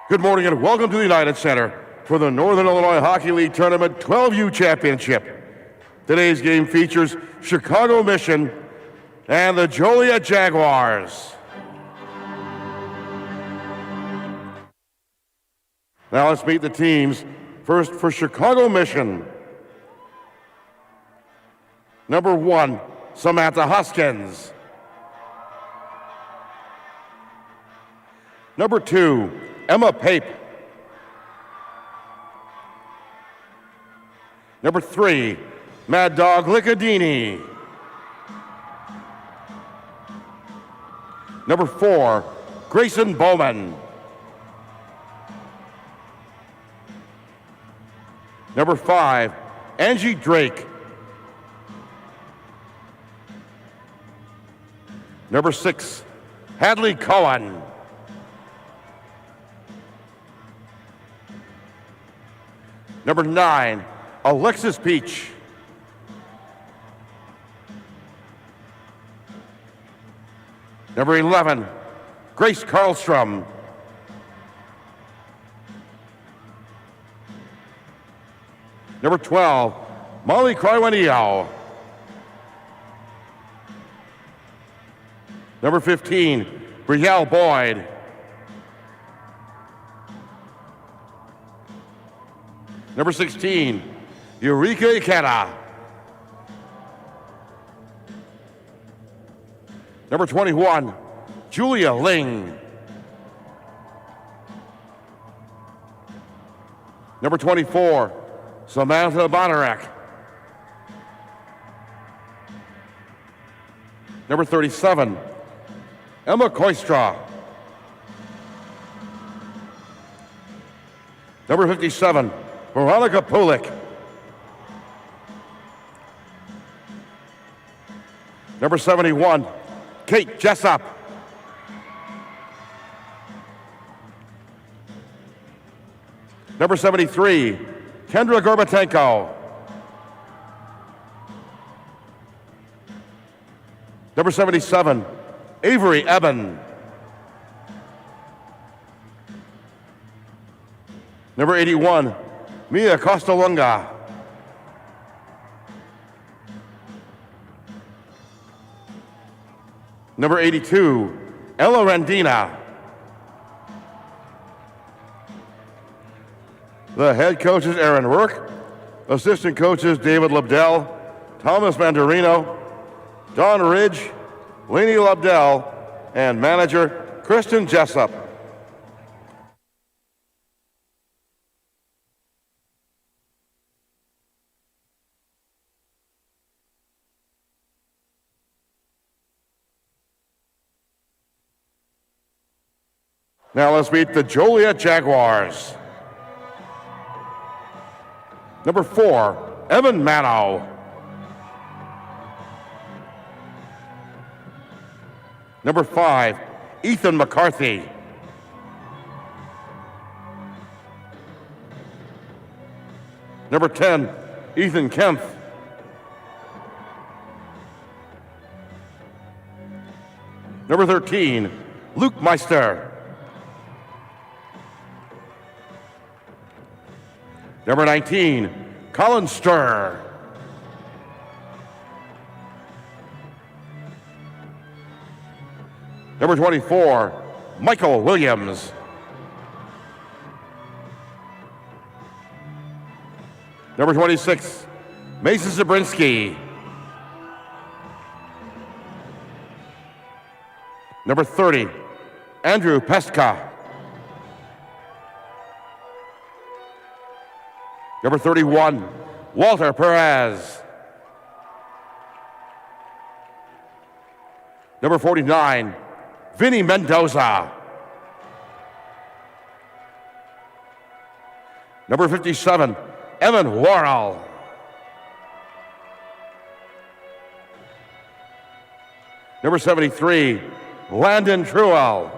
Good morning and welcome to the United Center for the Northern Illinois Hockey League Tournament 12U Championship. Today's game features Chicago Mission and the Joliet Jaguars. Now let's meet the teams. First for Chicago Mission. Number 1, Samantha Hoskins. Number 2, Emma Pape. Number 3, Mad Dog Liccadini. Number 4, Grayson Bowman. Number 5, Angie Drake. Number 6, Hadley Cohen. Number 9, Alexis Peach. Number 11, Grace Karlstrom. Number 12, Molly Crywaniao. Number 15, Brielle Boyd. Number 16, Eureka Ikeda. Number 21, Julia Ling. Number 24, Samantha Bonarek. Number 37, Emma Koistra. Number 57, Veronica Pulik. Number 71, Kate Jessup. Number 73, Kendra Gorbatenko. Number 77, Avery Eben. Number 81, Mia Costalunga. Number 82, Ella Randina. The head coach is Aaron Work. Assistant coaches David Lobdell, Thomas Mandarino, Don Ridge, Lainey Lobdell, and manager Kristen Jessup. Now let's meet the Joliet Jaguars. Number 4, Evan Mano. Number 5, Ethan McCarthy. Number 10, Ethan Kempf. Number 13, Luke Meister. Number 19, Colin Sturr. Number 24, Michael Williams. Number 26, Mason Zabrinsky. Number 30, Andrew Pestka. Number 31, Walter Perez. Number 49, Vinny Mendoza. Number 57, Evan Worrell. Number 73, Landon Truell.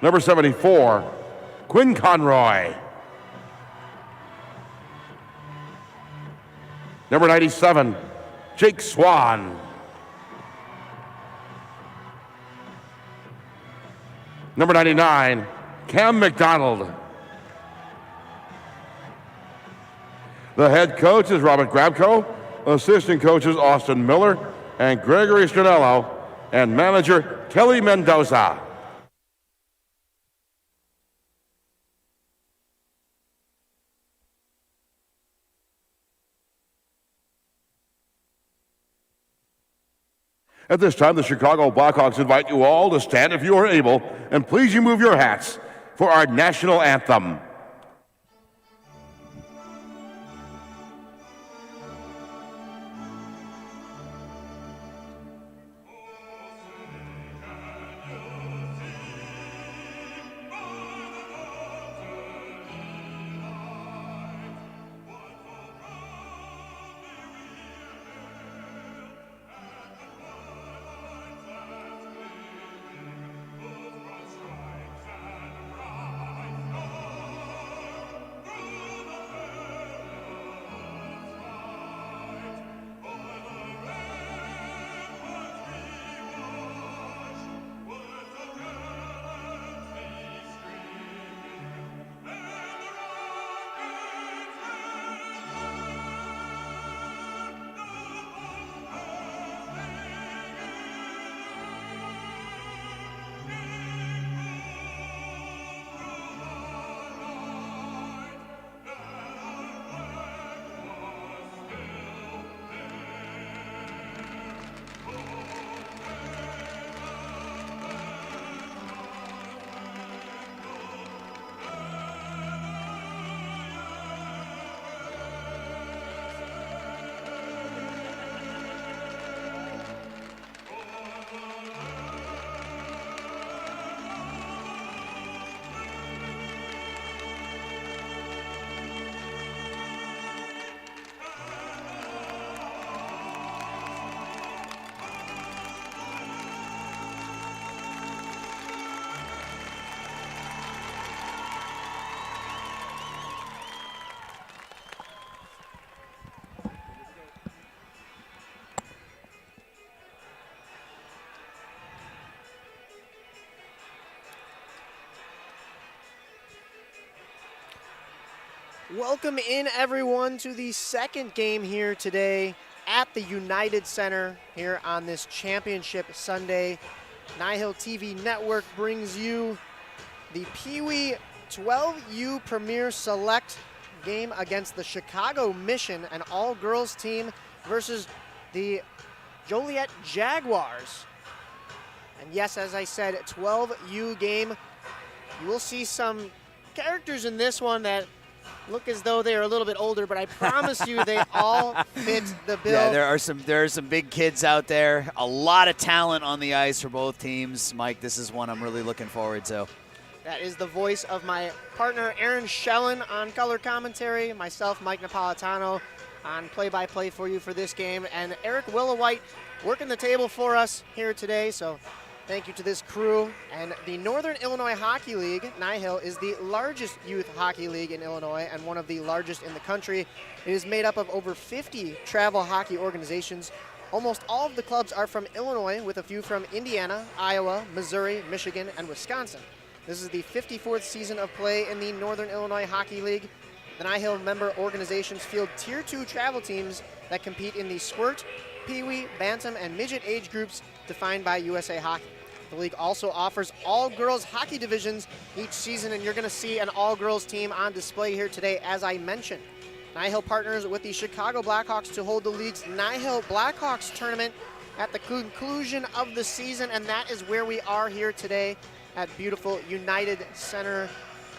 Number 74, Quinn Conroy. Number 97, Jake Swan. Number 99, Cam McDonald. The head coach is Robert Grabko, assistant coaches Austin Miller and Gregory Stronello, and manager Kelly Mendoza. At this time, the Chicago Blackhawks invite you all to stand if you are able, and please you move your hats for our national anthem. Welcome in, everyone, to the second game here today at the United Center here on this Championship Sunday. NIHL TV Network brings you the Peewee 12U Premier Select game against the Chicago Mission, an all-girls team, versus the Joliet Jaguars. And yes, as I said, 12U game. You will see some characters in this one that look as though they are a little bit older, but I promise you they all fit the bill. Yeah, there are some big kids out there. A lot of talent on the ice for both teams. Mike, this is one I'm really looking forward to. That is the voice of my partner, Aaron Schellen, on color commentary. Myself, Mike Napolitano, on play-by-play for you for this game. And Eric Willowhite working the table for us here today. So thank you to this crew. And the Northern Illinois Hockey League, NIHL, is the largest youth hockey league in Illinois and one of the largest in the country. It is made up of over 50 travel hockey organizations. Almost all of the clubs are from Illinois, with a few from Indiana, Iowa, Missouri, Michigan, and Wisconsin. This is the 54th season of play in the Northern Illinois Hockey League. The NIHL member organizations field Tier 2 travel teams that compete in the Squirt, Peewee, Bantam, and Midget age groups defined by USA Hockey. The league also offers all-girls hockey divisions each season, and you're going to see an all-girls team on display here today, as I mentioned. NIHL partners with the Chicago Blackhawks to hold the league's NIHL Blackhawks tournament at the conclusion of the season, and that is where we are here today at beautiful United Center,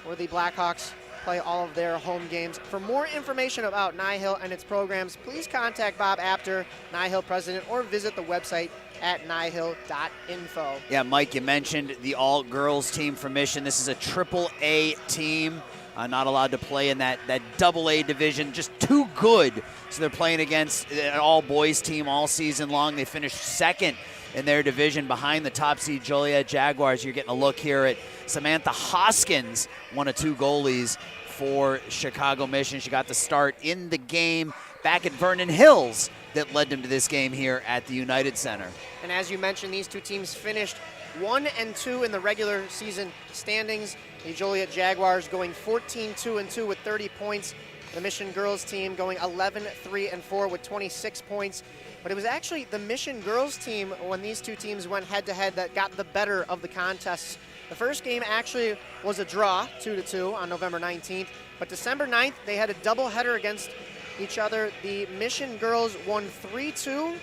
where the Blackhawks play all of their home games. For more information about NIHL and its programs, please contact Bob Apter, NIHL president, or visit the website at nihil.info. Yeah, Mike, you mentioned the all-girls team from Mission. This is a AAA team, not allowed to play in that AA division, just too good. So they're playing against an all-boys team all season long. They finished second in their division behind the top seed Joliet Jaguars. You're getting a look here at Samantha Hoskins, one of two goalies for Chicago Mission. She got the start in the game back at Vernon Hills that led them to this game here at the United Center. And as you mentioned, these two teams finished 1-2 in the regular season standings. The Joliet Jaguars going 14-2-2 with 30 points. The Mission girls team going 11-3-4 with 26 points. But it was actually the Mission girls team, when these two teams went head-to-head, that got the better of the contests. The first game actually was a draw, 2-2 on November 19th. But December 9th, they had a doubleheader against each other. The Mission girls won 3-2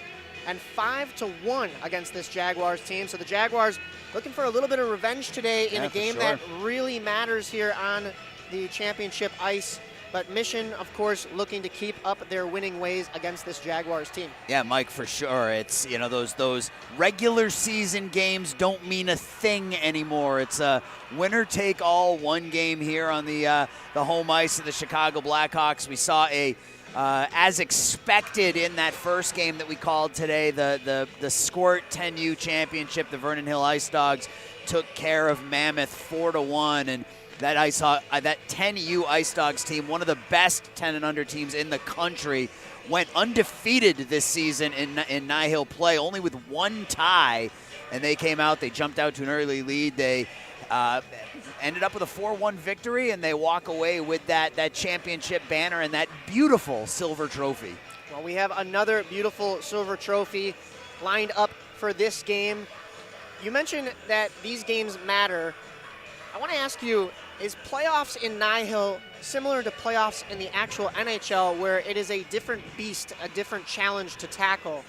and 5-1 against this Jaguars team. So the Jaguars looking for a little bit of revenge today in a game that really matters here on the championship ice. But Mission, of course, looking to keep up their winning ways against this Jaguars team. Yeah, Mike, for sure. It's, you know, those regular season games don't mean a thing anymore. It's a winner-take-all one game here on the home ice of the Chicago Blackhawks. We saw as expected in that first game that we called today, the Squirt 10U Championship, the Vernon Hill Ice Dogs took care of Mammoth 4-1, and that 10U Ice Dogs team, one of the best 10 and under teams in the country, went undefeated this season in NIHL play, only with one tie, and they came out, they jumped out to an early lead. They ended up with a 4-1 victory, and they walk away with that championship banner and that beautiful silver trophy. Well, we have another beautiful silver trophy lined up for this game. You mentioned that these games matter. I want to ask you, is playoffs in NIHL similar to playoffs in the actual NHL, where it is a different beast, a different challenge to tackle?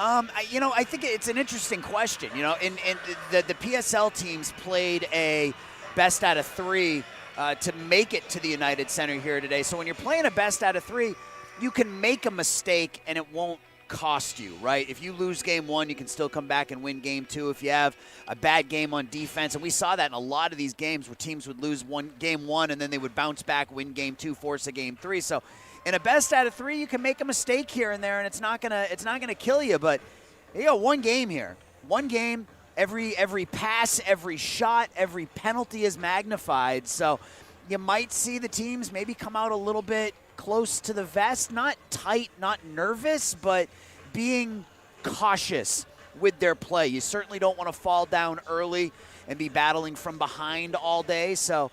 I think it's an interesting question. You know, in the PSL teams played a best out of three to make it to the United Center here today. So when you're playing a best out of three, you can make a mistake and it won't cost you, right? If you lose game one, you can still come back and win game two. If you have a bad game on defense, and we saw that in a lot of these games where teams would lose game one and then they would bounce back, win game two, force a game three. So in a best out of three, you can make a mistake here and there, and it's not gonna kill you. But one game here, one game. Every pass, every shot, every penalty is magnified. So you might see the teams maybe come out a little bit close to the vest, not tight, not nervous, but being cautious with their play. You certainly don't want to fall down early and be battling from behind all day. So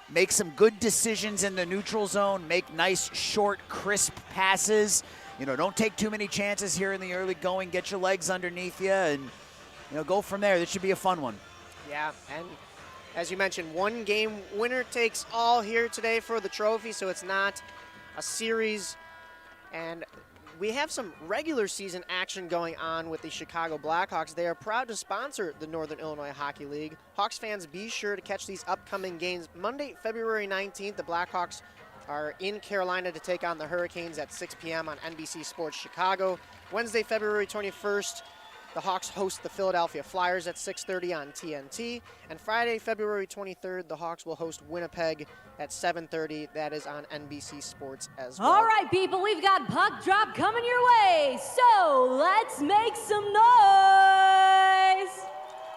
make some good decisions in the neutral zone, make nice, short, crisp passes. You know, don't take too many chances here in the early going. Get your legs underneath you and, go from there. This should be a fun one. Yeah, and as you mentioned, one game winner takes all here today for the trophy, so it's not a series. And we have some regular season action going on with the Chicago Blackhawks. They are proud to sponsor the Northern Illinois Hockey League. Hawks fans, be sure to catch these upcoming games. Monday, February 19th, the Blackhawks are in Carolina to take on the Hurricanes at 6 p.m. on NBC Sports Chicago. Wednesday, February 21st, the Hawks host the Philadelphia Flyers at 6:30 on TNT. And Friday, February 23rd, the Hawks will host Winnipeg at 7:30. That is on NBC Sports as well. All right, people, we've got puck drop coming your way. So let's make some noise.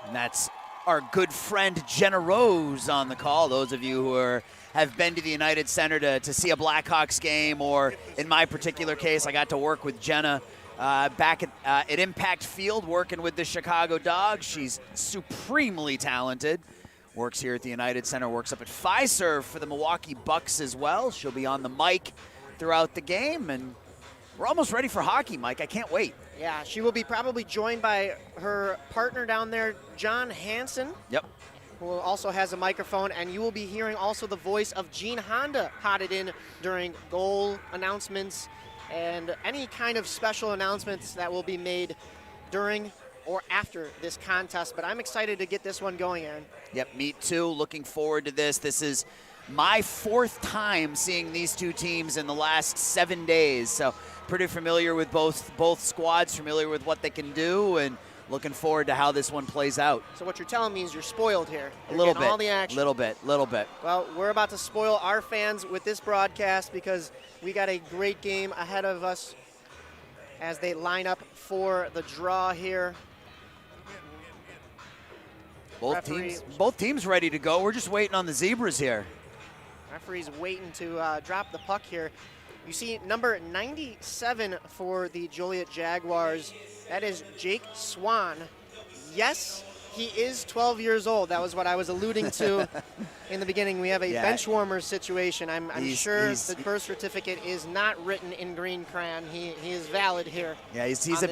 And that's our good friend Jenna Rose on the call. Those of you who have been to the United Center to see a Blackhawks game, or in my particular case, I got to work with Jenna back at Impact Field working with the Chicago Dogs. She's supremely talented. Works here at the United Center, works up at Fiserv for the Milwaukee Bucks as well. She'll be on the mic throughout the game, and we're almost ready for hockey, Mike. I can't wait. Yeah, she will be probably joined by her partner down there, John Hansen. Yep. Who also has a microphone, and you will be hearing also the voice of Gene Honda hotted in during goal announcements and any kind of special announcements that will be made during or after this contest. But I'm excited to get this one going, Aaron. Yep, me too. Looking forward to this. This is my fourth time seeing these two teams in the last 7 days. So pretty familiar with both squads, familiar with what they can do, and looking forward to how this one plays out. So what you're telling me is you're spoiled here. A little bit. All the action. Little bit. Well, we're about to spoil our fans with this broadcast because we got a great game ahead of us as they line up for the draw here. Both teams ready to go. We're just waiting on the Zebras here. Referee's waiting to drop the puck here. You see number 97 for the Joliet Jaguars. That is Jake Swan. Yes, he is 12 years old. That was what I was alluding to in the beginning. We have a bench warmer situation. I'm sure the birth certificate is not written in green crayon. He is valid here. Yeah, he's a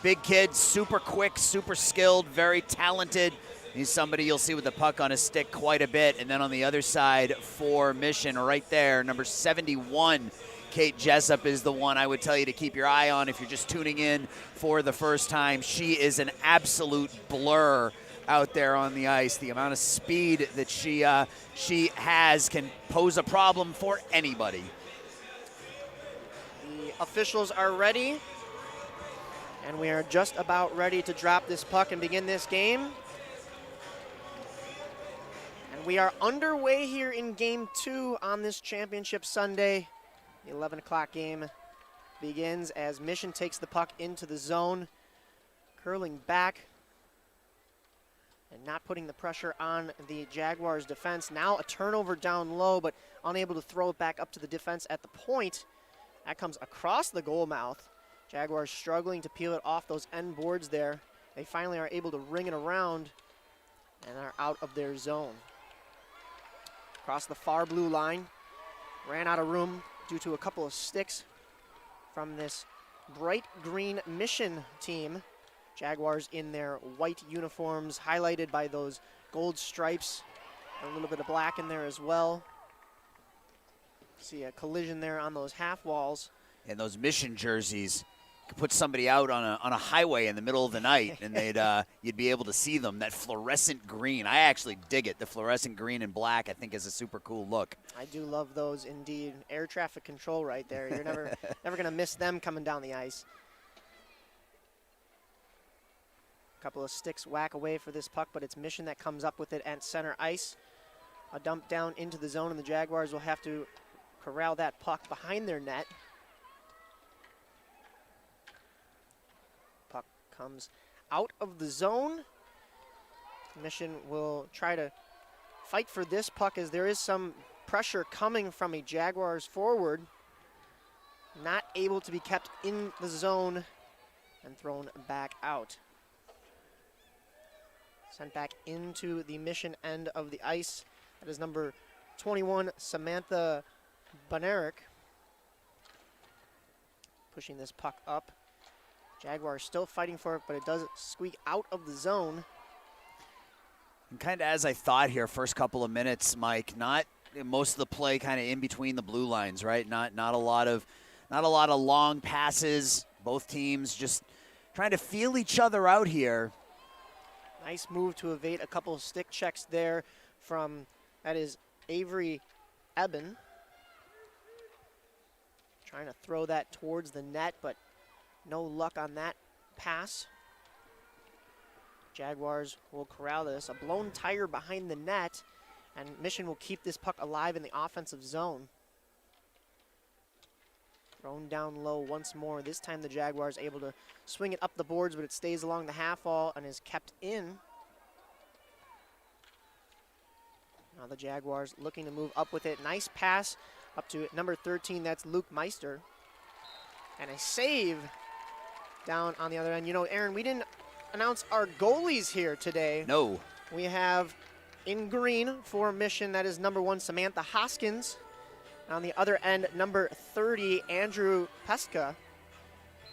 big kid, super quick, super skilled, very talented. He's somebody you'll see with the puck on his stick quite a bit. And then on the other side for Mission, right there, number 71, Kate Jessup is the one I would tell you to keep your eye on if you're just tuning in for the first time. She is an absolute blur out there on the ice. The amount of speed that she has can pose a problem for anybody. The officials are ready, and we are just about ready to drop this puck and begin this game. And we are underway here in Game 2 on this championship Sunday. The 11 o'clock game begins as Mission takes the puck into the zone, curling back and not putting the pressure on the Jaguars' defense. Now a turnover down low, but unable to throw it back up to the defense at the point. That comes across the goal mouth. Jaguars struggling to peel it off those end boards there. They finally are able to ring it around and are out of their zone. Across the far blue line, ran out of room due to a couple of sticks from this bright green Mission team. Jaguars in their white uniforms, highlighted by those gold stripes, a little bit of black in there as well. See a collision there on those half walls. And those Mission jerseys could put somebody out on a highway in the middle of the night, and you'd be able to see them. That fluorescent green, I actually dig it. The fluorescent green and black, I think, is a super cool look. I do love those indeed. Air traffic control right there. You're never going to miss them coming down the ice. A couple of sticks whack away for this puck, but it's Mission that comes up with it at center ice. A dump down into the zone, and the Jaguars will have to corral that puck behind their net. Puck comes out of the zone. Mission will try to fight for this puck as there is some pressure coming from a Jaguars forward. Not able to be kept in the zone and thrown back out. Sent back into the Mission end of the ice. That is number 21, Samantha Bonerick. Pushing this puck up. Jaguars still fighting for it, but it does squeak out of the zone. And kind of as I thought here, first couple of minutes, Mike, not most of the play kind of in between the blue lines, right? Not a lot of long passes. Both teams just trying to feel each other out here. Nice move to evade a couple of stick checks there from, that is Avery Eben. Trying to throw that towards the net, but no luck on that pass. Jaguars will corral this. A blown tire behind the net, and Mission will keep this puck alive in the offensive zone. Thrown down low once more. This time the Jaguars able to swing it up the boards, but it stays along the half wall and is kept in. Now the Jaguars looking to move up with it. Nice pass up to number 13. That's Luke Meister. And a save down on the other end. You know, Aaron, we didn't announce our goalies here today. No. We have in green for Mission, that is number 1, Samantha Hoskins. On the other end, number 30, Andrew Pesca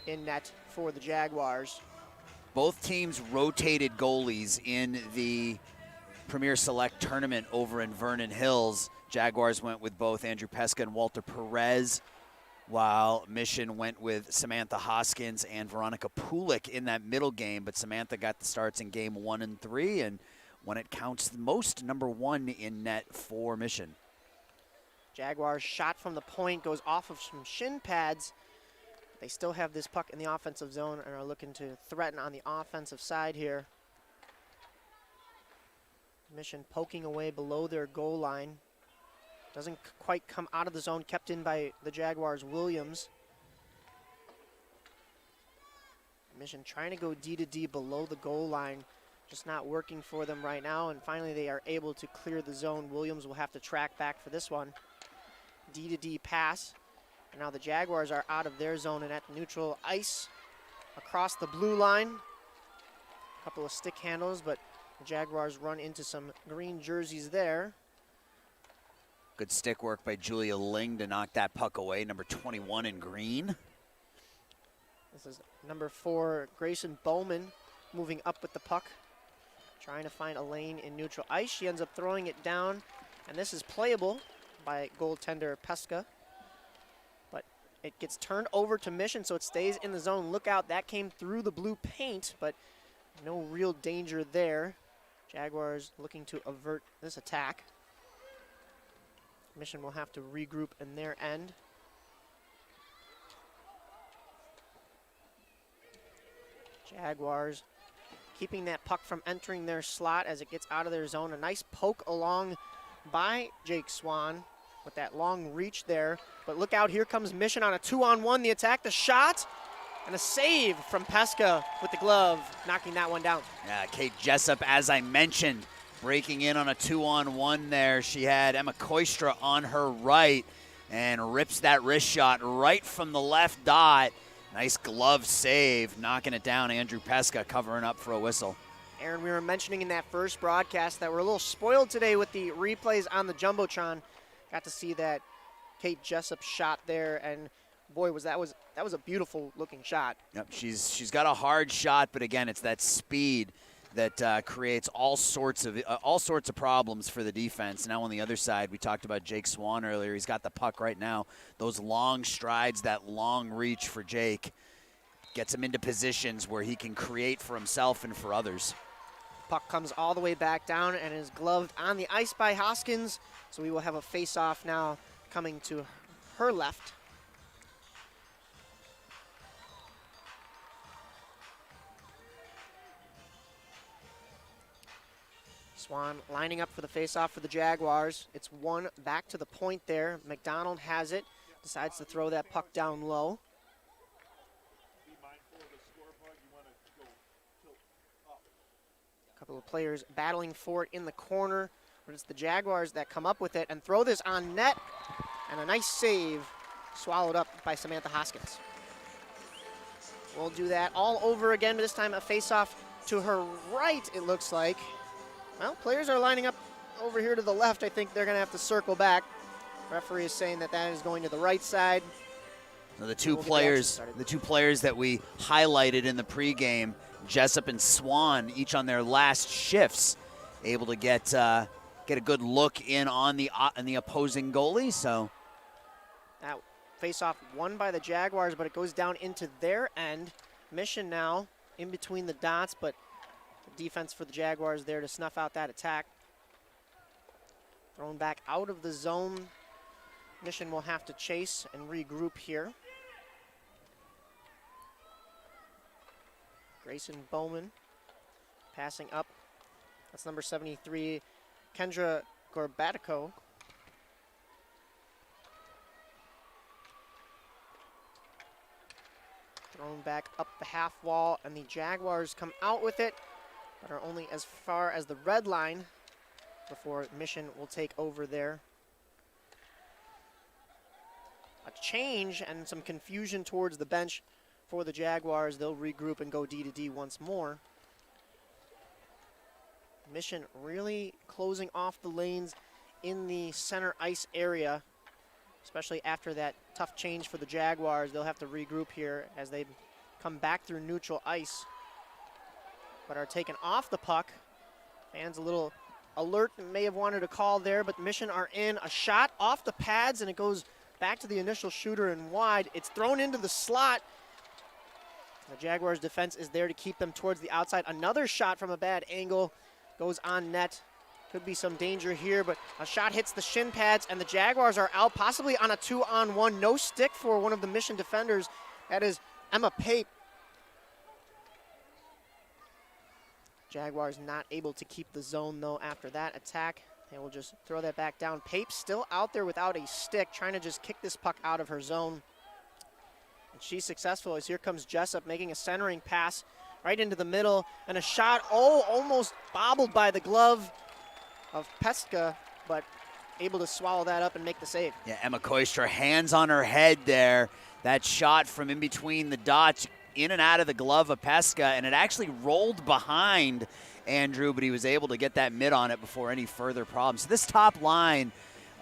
in net for the Jaguars. Both teams rotated goalies in the Premier Select tournament over in Vernon Hills. Jaguars went with both Andrew Pesca and Walter Perez, while Mission went with Samantha Hoskins and Veronica Pulik in that middle game. But Samantha got the starts in game 1 and 3, and when it counts the most, number 1 in net for Mission. Jaguars shot from the point, goes off of some shin pads. They still have this puck in the offensive zone and are looking to threaten on the offensive side here. Mission poking away below their goal line. Doesn't quite come out of the zone, kept in by the Jaguars' Williams. Mission trying to go D to D below the goal line, just not working for them right now, and finally they are able to clear the zone. Williams will have to track back for this one. D to D pass, and now the Jaguars are out of their zone and at neutral ice across the blue line. A couple of stick handles, but The Jaguars run into some green jerseys there. Good stick work by Julia Ling to knock that puck away, number 21 in green. This is number 4, Grayson Bowman, moving up with the puck, trying to find a lane in neutral ice. She ends up throwing it down, and this is playable by goaltender Pesca. But it gets turned over to Mission, so it stays in the zone. Look out, that came through the blue paint, but no real danger there. Jaguars looking to avert this attack. Mission will have to regroup in their end. Jaguars keeping that puck from entering their slot as it gets out of their zone. A nice poke along by Jake Swan with that long reach there. But look out, here comes Mission on a 2-on-1. The attack, the shot, and a save from Pesca with the glove, knocking that one down. Yeah, Kate Jessup, as I mentioned, breaking in on a 2-on-1 there. She had Emma Koistra on her right and rips that wrist shot right from the left dot. Nice glove save, knocking it down. Andrew Pesca covering up for a whistle. Aaron, we were mentioning in that first broadcast that we're a little spoiled today with the replays on the Jumbotron. Got to see that Kate Jessup shot there, and boy, that was a beautiful looking shot. Yep, she's got a hard shot, but again, it's that speed that creates all sorts of problems for the defense. Now on the other side, we talked about Jake Swan earlier. He's got the puck right now. Those long strides, that long reach for Jake gets him into positions where he can create for himself and for others. Puck comes all the way back down and is gloved on the ice by Hoskins. So we will have a face-off now coming to her left. Swan lining up for the face-off for the Jaguars. It's one back to the point there. McDonald has it, decides to throw that puck down low. A couple of players battling for it in the corner, but it's the Jaguars that come up with it and throw this on net, and a nice save swallowed up by Samantha Hoskins. We'll do that all over again, but this time a face-off to her right, it looks like. Well, players are lining up over here to the left. I think they're going to have to circle back. Referee is saying that is going to the right side. Now the two players that we highlighted in the pregame, Jessup and Swan, each on their last shifts, able to get a good look in on the opposing goalie. So that face-off won by the Jaguars, but it goes down into their end. Mission now in between the dots, but defense for the Jaguars there to snuff out that attack. Thrown back out of the zone. Mission will have to chase and regroup here. Grayson Bowman passing up. That's number 73, Kendra Gorbatico. Thrown back up the half wall, and the Jaguars come out with it, but are only as far as the red line before Mission will take over there. A change and some confusion towards the bench for the Jaguars. They'll regroup and go D-to-D once more. Mission really closing off the lanes in the center ice area, especially after that tough change for the Jaguars. They'll have to regroup here as they come back through neutral ice, but are taken off the puck. Fans a little alert, may have wanted a call there, but Mission are in. A shot off the pads, and it goes back to the initial shooter and wide. It's thrown into the slot. The Jaguars' defense is there to keep them towards the outside. Another shot from a bad angle goes on net. Could be some danger here, but a shot hits the shin pads, and the Jaguars are out, possibly on a 2-on-1. No stick for one of the Mission defenders. That is Emma Pape. Jaguars not able to keep the zone, though, after that attack. They will just throw that back down. Pape still out there without a stick, trying to just kick this puck out of her zone. And she's successful as here comes Jessup making a centering pass right into the middle. And a shot, almost bobbled by the glove of Pesca, but able to swallow that up and make the save. Yeah, Emma Koistra, hands on her head there. That shot from in between the dots in and out of the glove of Pesca, and it actually rolled behind Andrew, but he was able to get that mid on it before any further problems. So this top line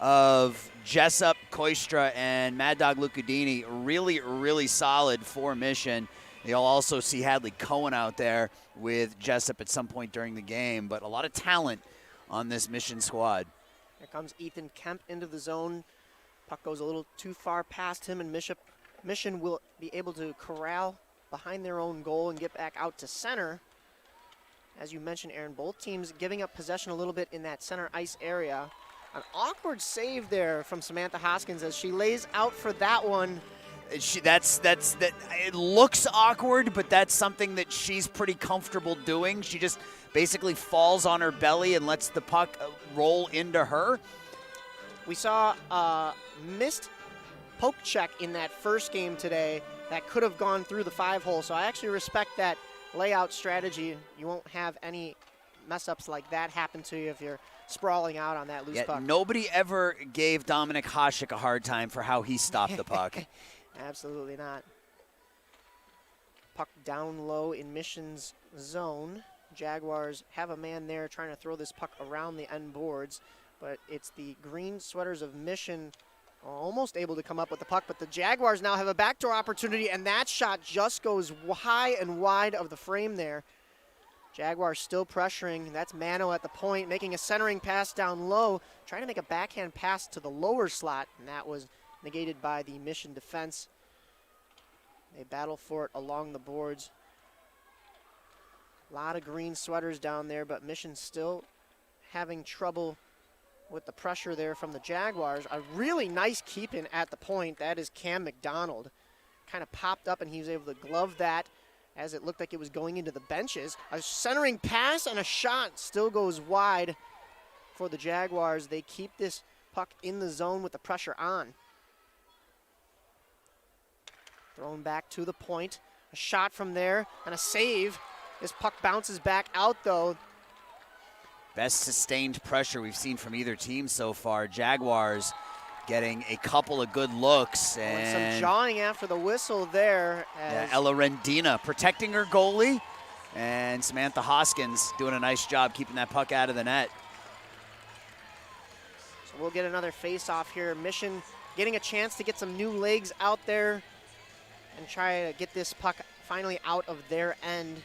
of Jessup, Koistra, and Mad Dog Lucadini, really, really solid for Mission. You'll also see Hadley Cohen out there with Jessup at some point during the game, but a lot of talent on this Mission squad. Here comes Ethan Kemp into the zone. Puck goes a little too far past him, and Mission will be able to corral behind their own goal and get back out to center. As you mentioned, Aaron, both teams giving up possession a little bit in that center ice area. An awkward save there from Samantha Hoskins as she lays out for that one. It looks awkward, but that's something that she's pretty comfortable doing. She just basically falls on her belly and lets the puck roll into her. We saw a missed poke check in that first game today that could have gone through the 5-hole, so I actually respect that layout strategy. You won't have any mess-ups like that happen to you if you're sprawling out on that loose puck. Nobody ever gave Dominic Hasek a hard time for how he stopped the puck. Absolutely not. Puck down low in Mission's zone. Jaguars have a man there trying to throw this puck around the end boards, but it's the green sweaters of Mission almost able to come up with the puck, but the Jaguars now have a backdoor opportunity, and that shot just goes high and wide of the frame there. Jaguars still pressuring. That's Mano at the point, making a centering pass down low, trying to make a backhand pass to the lower slot, and that was negated by the Mission defense. They battle for it along the boards. A lot of green sweaters down there, but Mission still having trouble with the pressure there from the Jaguars. A really nice keep-in at the point. That is Cam McDonald. Kind of popped up, and he was able to glove that as it looked like it was going into the benches. A centering pass and a shot still goes wide for the Jaguars. They keep this puck in the zone with the pressure on. Thrown back to the point. A shot from there and a save. This puck bounces back out, though. Best sustained pressure we've seen from either team so far. Jaguars getting a couple of good looks. And some jawing after the whistle there. Ella Rendina protecting her goalie. And Samantha Hoskins doing a nice job keeping that puck out of the net. So we'll get another face-off here. Mission getting a chance to get some new legs out there and try to get this puck finally out of their end,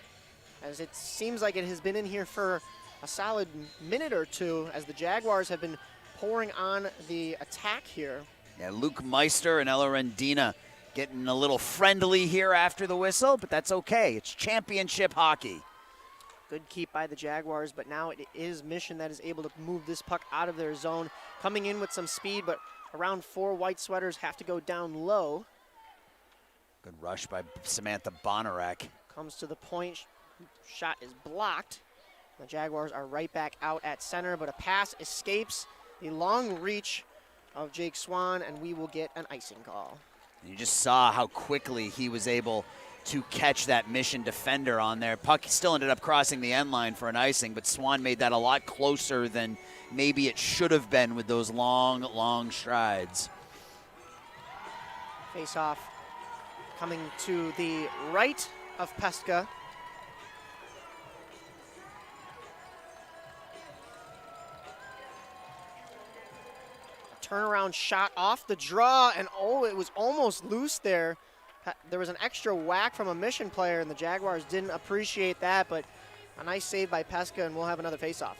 as it seems like it has been in here for a solid minute or two as the Jaguars have been pouring on the attack here. Yeah, Luke Meister and Ella Rendina getting a little friendly here after the whistle, but that's okay. It's championship hockey. Good keep by the Jaguars, but now it is Mission that is able to move this puck out of their zone. Coming in with some speed, but around 4 white sweaters have to go down low. Good rush by Samantha Bonarek. Comes to the point. Shot is blocked. The Jaguars are right back out at center, but a pass escapes the long reach of Jake Swan, and we will get an icing call. You just saw how quickly he was able to catch that Mission defender on there. Puck still ended up crossing the end line for an icing, but Swan made that a lot closer than maybe it should have been with those long, long strides. Face off coming to the right of Pesca. Turnaround shot off the draw, and oh, it was almost loose there. There was an extra whack from a Mission player, and the Jaguars didn't appreciate that, but a nice save by Pesca, and we'll have another face-off.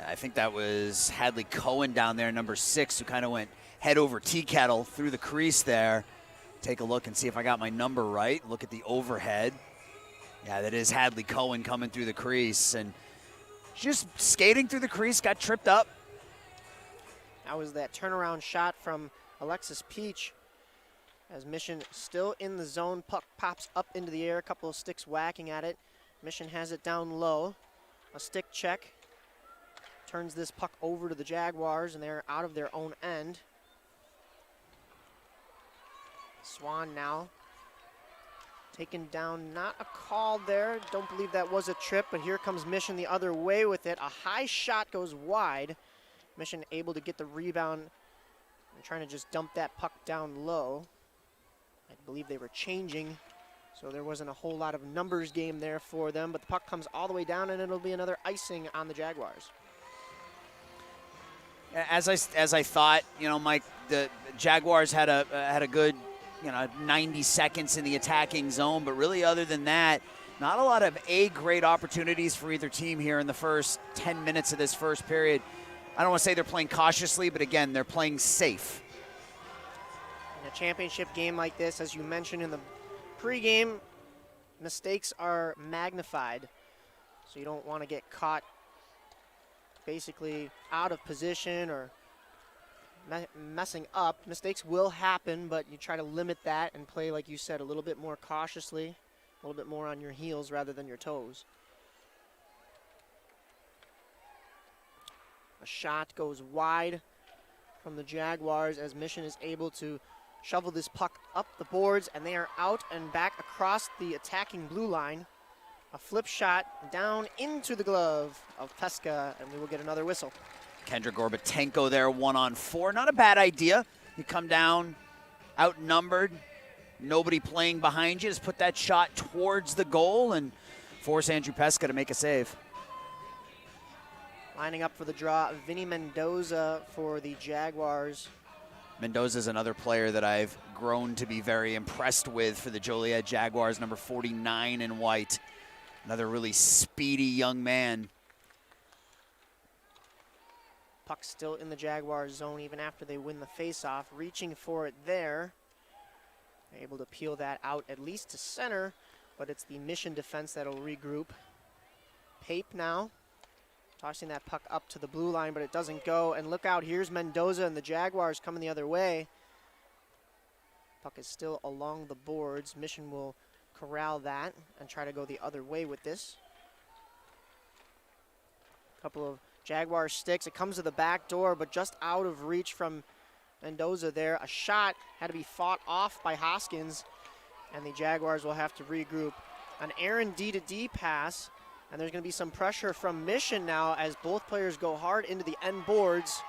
I think that was Hadley Cohen down there, number 6, who kind of went head over tea kettle through the crease there. Take a look and see if I got my number right. Look at the overhead. Yeah, that is Hadley Cohen coming through the crease, and just skating through the crease, got tripped up. That was that turnaround shot from Alexis Peach. As Mission still in the zone, puck pops up into the air, a couple of sticks whacking at it. Mission has it down low. A stick check. Turns this puck over to the Jaguars, and they're out of their own end. Swan now taken down, not a call there. Don't believe that was a trip, but here comes Mission the other way with it. A high shot goes wide. Mission able to get the rebound and trying to just dump that puck down low. I believe they were changing, So there wasn't a whole lot of numbers game there for them, but the puck comes all the way down, and it'll be another icing on the Jaguars. As I thought, Mike, the Jaguars had a good, 90 seconds in the attacking zone, but really other than that, not a lot of great opportunities for either team here in the first 10 minutes of this first period. I don't want to say they're playing cautiously, but again, they're playing safe. In a championship game like this, as you mentioned in the pregame, mistakes are magnified, so you don't want to get caught basically out of position or messing up. Mistakes will happen, but you try to limit that and play, like you said, a little bit more cautiously, a little bit more on your heels rather than your toes. A shot goes wide from the Jaguars as Mission is able to shovel this puck up the boards, and they are out and back across the attacking blue line. A flip shot down into the glove of Peska, and we will get another whistle. Kendra Gorbatenko there, 1-on-4. Not a bad idea. You come down outnumbered, nobody playing behind you. Just put that shot towards the goal and force Andrew Peska to make a save. Lining up for the draw, Vinny Mendoza for the Jaguars. Mendoza is another player that I've grown to be very impressed with for the Joliet Jaguars, number 49 in white. Another really speedy young man. Puck still in the Jaguars zone even after they win the faceoff. Reaching for it there. Able to peel that out at least to center, but it's the Mission defense that'll regroup. Pape now. Tossing that puck up to the blue line, but it doesn't go. And look out, here's Mendoza and the Jaguars coming the other way. Puck is still along the boards. Mission will corral that and try to go the other way with this. Couple of Jaguar sticks. It comes to the back door, but just out of reach from Mendoza there. A shot had to be fought off by Hoskins, and the Jaguars will have to regroup. An Aaron D-to-D pass, and there's going to be some pressure from Mission now as both players go hard into the end boards.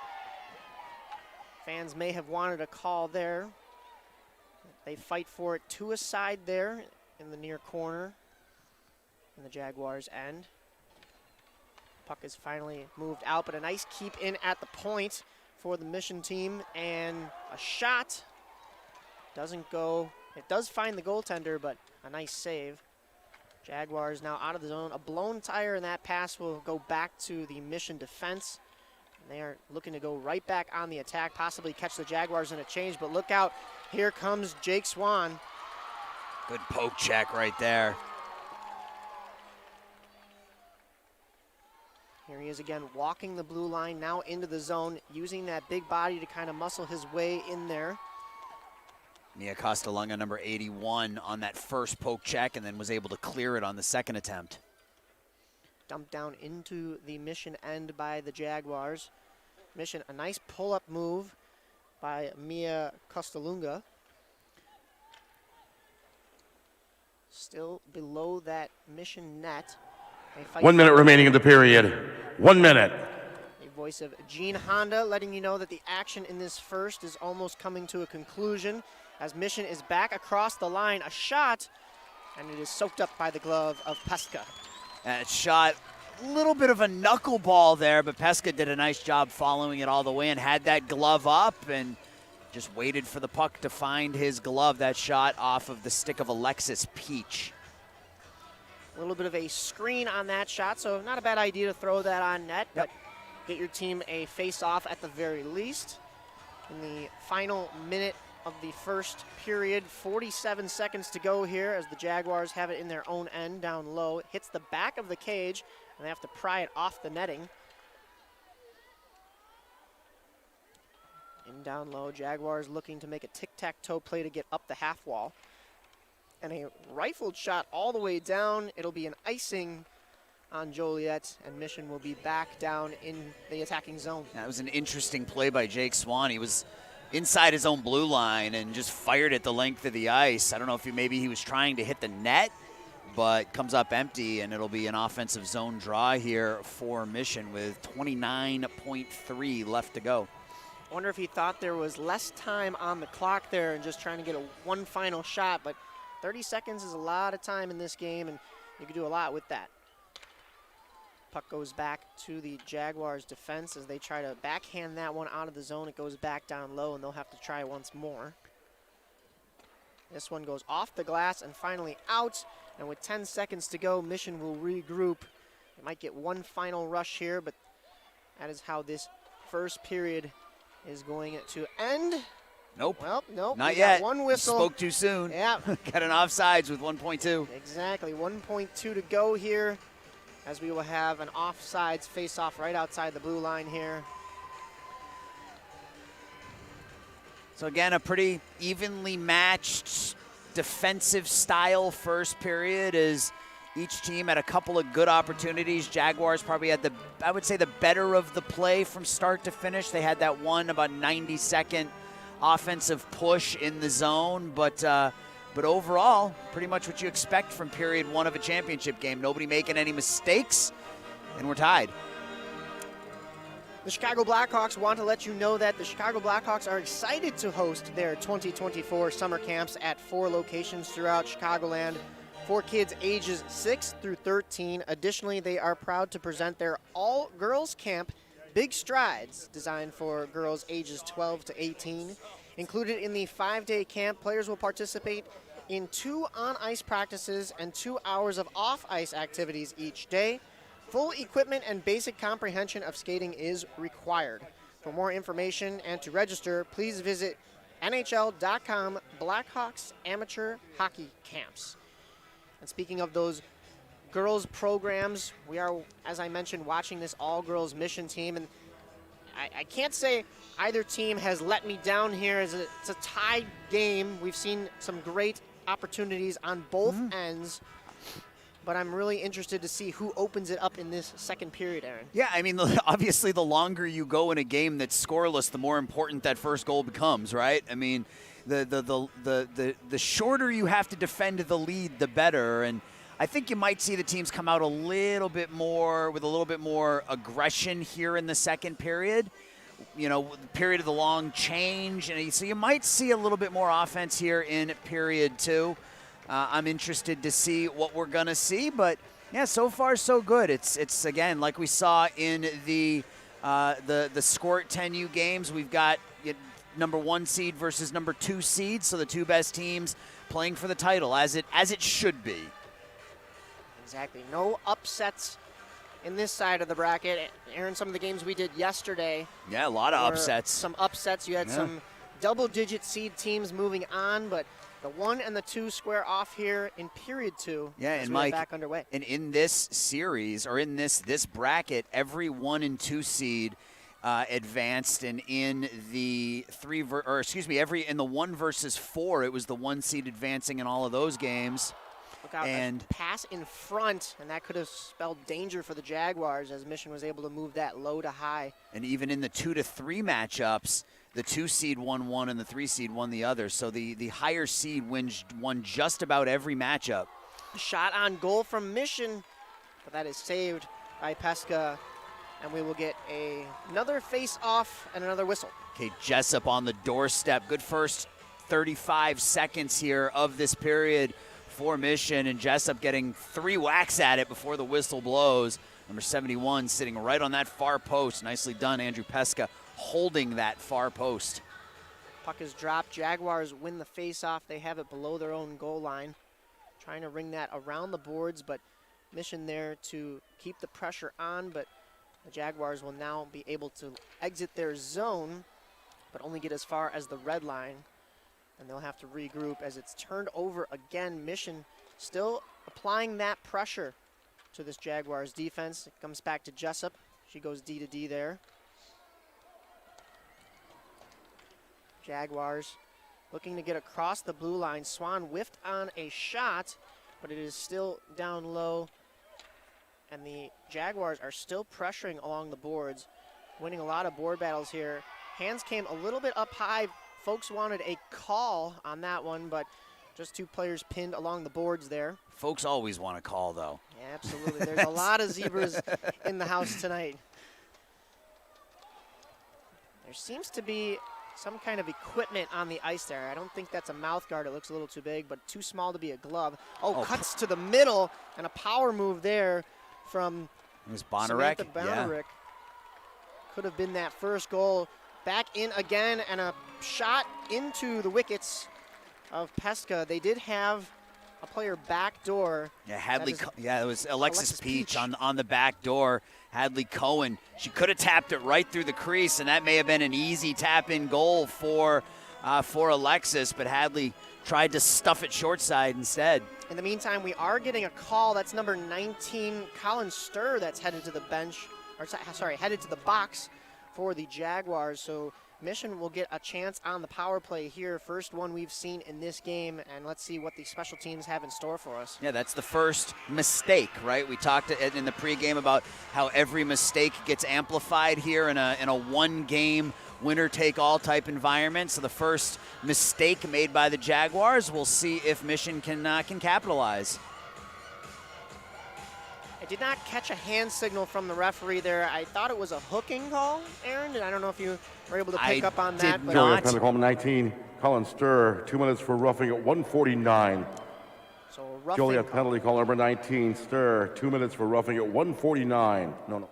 Fans may have wanted a call there. They fight for it to a side there in the near corner in the Jaguars' end. Puck is finally moved out, but a nice keep in at the point for the Mission team, and a shot doesn't go. It does find the goaltender, but a nice save. Jaguars now out of the zone. A blown tire, and that pass will go back to the Mission defense. And they are looking to go right back on the attack, possibly catch the Jaguars in a change, but look out. Here comes Jake Swan. Good poke check right there. Here he is again, walking the blue line, now into the zone, using that big body to kind of muscle his way in there. Mia Costalunga, number 81, on that first poke check, and then was able to clear it on the second attempt. Dumped down into the Mission end by the Jaguars. Mission, a nice pull-up move by Mia Costalunga. Still below that Mission net. 1 minute remaining in the period. 1 minute. The voice of Gene Honda letting you know that the action in this first is almost coming to a conclusion as Mission is back across the line. A shot, and it is soaked up by the glove of Peska. That shot, a little bit of a knuckleball there, but Peska did a nice job following it all the way and had that glove up and just waited for the puck to find his glove. That shot off of the stick of Alexis Peach. A little bit of a screen on that shot, so not a bad idea to throw that on net, but get your team a face-off at the very least. In the final minute of the first period, 47 seconds to go here as the Jaguars have it in their own end down low. It hits the back of the cage, and they have to pry it off the netting. In down low, Jaguars looking to make a tic-tac-toe play to get up the half wall. And a rifled shot all the way down. It'll be an icing on Joliet, and Mission will be back down in the attacking zone. That was an interesting play by Jake Swan. He was inside his own blue line and just fired it the length of the ice. I don't know if maybe he was trying to hit the net, but comes up empty, and it'll be an offensive zone draw here for Mission with 29.3 left to go. I wonder if he thought there was less time on the clock there and just trying to get one final shot, but 30 seconds is a lot of time in this game, and you can do a lot with that. Puck goes back to the Jaguars' defense as they try to backhand that one out of the zone. It goes back down low, and they'll have to try once more. This one goes off the glass and finally out. And with 10 seconds to go, Mission will regroup. They might get one final rush here, but that is how this first period is going to end. Nope. Well, nope. Not yet. One whistle. You spoke too soon. Yeah. Got an offsides with 1.2. Exactly. 1.2 to go here, as we will have an offsides face-off right outside the blue line here. So again, a pretty evenly matched defensive style first period as each team had a couple of good opportunities. Jaguars probably had I would say the better of the play from start to finish. They had that one about 90-second offensive push in the zone, but overall, pretty much what you expect from period one of a championship game. Nobody making any mistakes, and we're tied. The Chicago Blackhawks want to let you know that the Chicago Blackhawks are excited to host their 2024 summer camps at 4 locations throughout Chicagoland for kids ages 6 through 13. Additionally, they are proud to present their all-girls camp, Big Strides, designed for girls ages 12 to 18. Included in the 5-day camp, players will participate in 2 on-ice practices and 2 hours of off-ice activities each day. Full equipment and basic comprehension of skating is required. For more information and to register, please visit NHL.com Blackhawks Amateur Hockey Camps. And speaking of those girls programs, we are, as I mentioned, watching this all-girls Mission team, and I can't say either team has let me down here. It's a tied game. We've seen some great opportunities on both ends. But I'm really interested to see who opens it up in this second period, Aaron. Yeah, I mean, obviously the longer you go in a game that's scoreless, the more important that first goal becomes, right? I mean, the shorter you have to defend the lead, the better. And I think you might see the teams come out with a little bit more aggression here in the second period. You know, the period of the long change. And so you might see a little bit more offense here in period 2. I'm interested to see what we're going to see, but yeah, so far so good. It's again, like we saw in the Squirt 10U games, we've got number 1 seed versus number 2 seed, so the 2 best teams playing for the title as it should be. Exactly. No upsets in this side of the bracket. Aaron, some of the games we did yesterday. Yeah, a lot of upsets. Some upsets. You had some double-digit seed teams moving on, but the 1 and the 2 square off here in period 2. Yeah, and Mike, back underway. And in this series, or in this bracket, every 1 and 2 seed advanced, and in the in the 1 versus 4, it was the 1 seed advancing in all of those games. Look out, and a pass in front, and that could have spelled danger for the Jaguars as Mission was able to move that low to high. And even in the 2 to 3 matchups, the 2 seed won one and the 3 seed won the other. So the higher seed won just about every matchup. Shot on goal from Mission, but that is saved by Pesca. And we will get another face-off and another whistle. Okay, Jessup on the doorstep. Good first 35 seconds here of this period for Mission. And Jessup getting 3 whacks at it before the whistle blows. Number 71 sitting right on that far post. Nicely done, Andrew Pesca, holding that far post. Puck is dropped. Jaguars win the face-off. They have it below their own goal line. Trying to ring that around the boards, but Mission there to keep the pressure on, but the Jaguars will now be able to exit their zone, but only get as far as the red line, and they'll have to regroup as it's turned over again. Mission still applying that pressure to this Jaguars defense. It comes back to Jessup. She goes D to D there. Jaguars looking to get across the blue line. Swan whiffed on a shot, but it is still down low. And the Jaguars are still pressuring along the boards, winning a lot of board battles here. Hands came a little bit up high. Folks wanted a call on that one, but just 2 players pinned along the boards there. Folks always want a call, though. Yeah, absolutely. There's a lot of zebras in the house tonight. There seems to be some kind of equipment on the ice there. I don't think that's a mouth guard. It looks a little too big, but too small to be a glove. Oh, cuts to the middle, and a power move there from it was Samantha Bonarek. Could have been that first goal. Back in again, and a shot into the wickets of Pesca. They did have a player backdoor. Yeah, Hadley. It was Alexis Peach on the back door. Hadley Cohen. She could have tapped it right through the crease, and that may have been an easy tap-in goal for Alexis. But Hadley tried to stuff it short side instead. In the meantime, we are getting a call. That's number 19, Colin Sturr, that's headed to the bench, or sorry, headed to the box for the Jaguars. So Mission will get a chance on the power play here. First one we've seen in this game, and let's see what the special teams have in store for us. Yeah, that's the first mistake, right? We talked in the pregame about how every mistake gets amplified here in a one-game winner-take-all type environment. So the first mistake made by the Jaguars, we'll see if Mission can capitalize. I did not catch a hand signal from the referee there. I thought it was a hooking call, Aaron, and I don't know if you were able to pick up on that. But Joliet penalty call 19, Colin Sturr, 2 minutes for roughing at 1:49. So a roughing Joliet call. penalty call number 19, Sturr, 2 minutes for roughing at 1:49. No.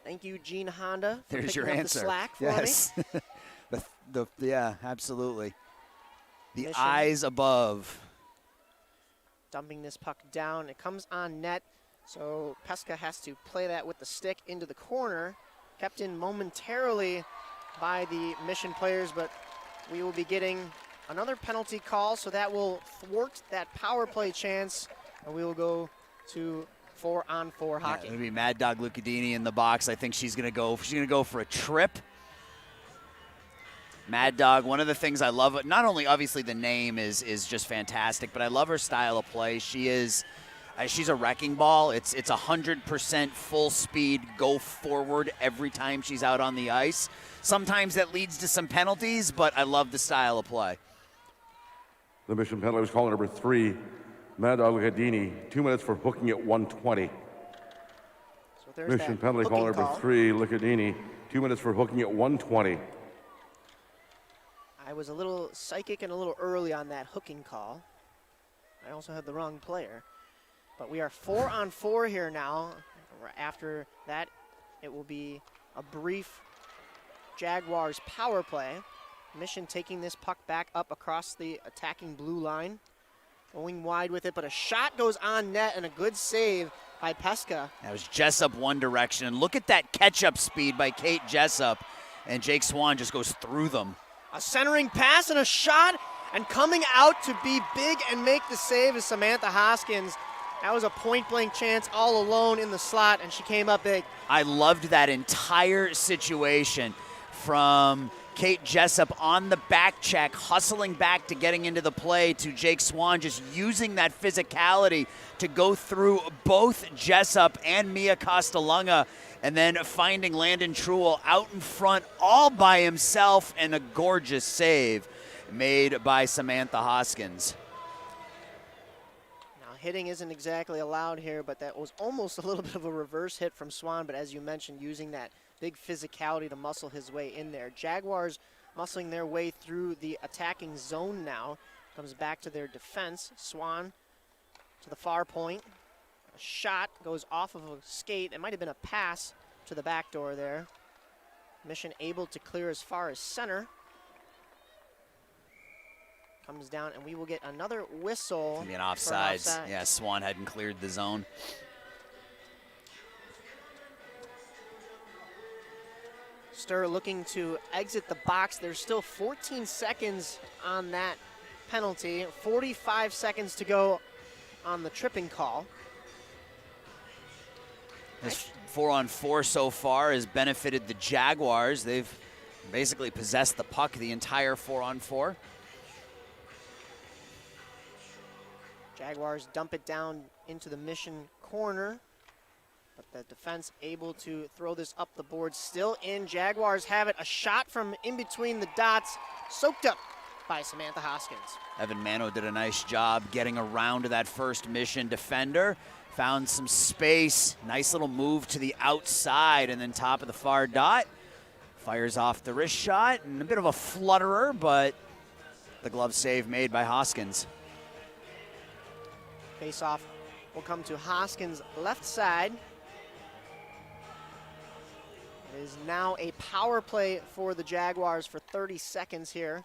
Thank you, Gene Honda, for There's picking your up answer. the slack for Yes. me. Yeah, absolutely. The Mission. eyes above. Dumping this puck down. It comes on net, so Pesca has to play that with the stick into the corner. Kept in momentarily by the Mission players, but we will be getting another penalty call, so that will thwart that power play chance, and we will go to 4-on-4 hockey. Yeah, it'll be Mad Dog Lucadini in the box. I think she's gonna go for a trip. Mad Dog, one of the things I love, not only obviously the name is just fantastic, but I love her style of play. She's a wrecking ball. It's 100% full speed, go forward every time she's out on the ice. Sometimes that leads to some penalties, but I love the style of play. The Mission penalty was call number 3, Mad Dog Lucadini, 2 minutes for hooking at 1:20. So there's Mission that penalty call hooking number 3, Lucadini, 2 minutes for hooking at 1:20. I was a little psychic and a little early on that hooking call. I also had the wrong player. But we are 4-on-4 here now. After that, it will be a brief Jaguars power play. Mission taking this puck back up across the attacking blue line. Going wide with it, but a shot goes on net and a good save by Pesca. That was Jessup one direction. And look at that catch-up speed by Kate Jessup. And Jake Swan just goes through them. A centering pass and a shot, and coming out to be big and make the save is Samantha Hoskins. That was a point-blank chance all alone in the slot, and she came up big. I loved that entire situation from Kate Jessup on the back check, hustling back to getting into the play, to Jake Swan just using that physicality to go through both Jessup and Mia Costalunga, and then finding Landon Truel out in front all by himself, and a gorgeous save made by Samantha Hoskins. Now, hitting isn't exactly allowed here, but that was almost a little bit of a reverse hit from Swan, but as you mentioned, using that big physicality to muscle his way in there. Jaguars muscling their way through the attacking zone now. Comes back to their defense. Swan to the far point. A shot goes off of a skate. It might have been a pass to the back door there. Mission able to clear as far as center. Comes down, and we will get another whistle. Maybe an offsides. Yeah, Swan hadn't cleared the zone. Sturr looking to exit the box. There's still 14 seconds on that penalty. 45 seconds to go on the tripping call. This 4-on-4 so far has benefited the Jaguars. They've basically possessed the puck the entire 4-on-4. Jaguars dump it down into the Mission corner, but the defense able to throw this up the board. Still in, Jaguars have it. A shot from in between the dots, soaked up by Samantha Hoskins. Evan Mano did a nice job getting around to that first Mission defender. Found some space, nice little move to the outside, and then top of the far dot. Fires off the wrist shot, and a bit of a flutterer, but the glove save made by Hoskins. Face-off will come to Hoskins' left side. It is now a power play for the Jaguars for 30 seconds here.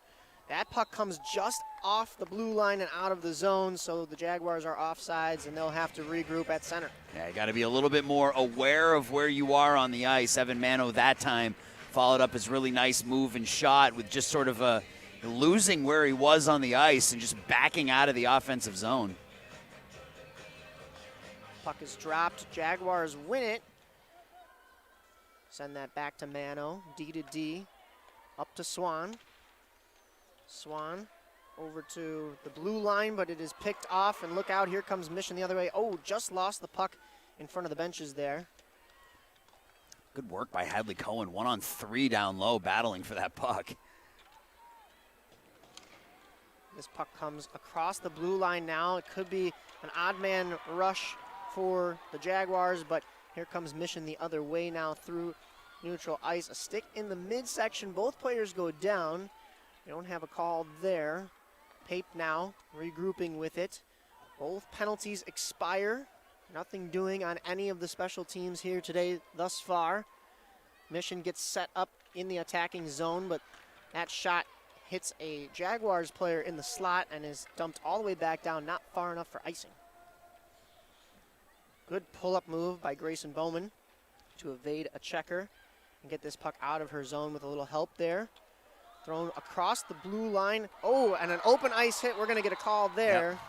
That puck comes just off the blue line and out of the zone, so the Jaguars are offsides, and they'll have to regroup at center. Yeah, you got to be a little bit more aware of where you are on the ice. Evan Mano that time followed up his really nice move and shot with just sort of a losing where he was on the ice and just backing out of the offensive zone. Puck is dropped. Jaguars win it. Send that back to Mano. D to D. Up to Swan. Swan over to the blue line, but it is picked off. And look out, here comes Mission the other way. Oh, just lost the puck in front of the benches there. Good work by Hadley Cohen. 1-on-3 down low, battling for that puck. This puck comes across the blue line now. It could be an odd man rush for the Jaguars, but here comes Mission the other way now through neutral ice. A stick in the midsection. Both players go down. They don't have a call there. Pape now regrouping with it. Both penalties expire. Nothing doing on any of the special teams here today thus far. Mission gets set up in the attacking zone, but that shot hits a Jaguars player in the slot and is dumped all the way back down, not far enough for icing. Good pull-up move by Grayson Bowman to evade a checker and get this puck out of her zone with a little help there. Thrown across the blue line. Oh, and an open ice hit. We're going to get a call there. Yep.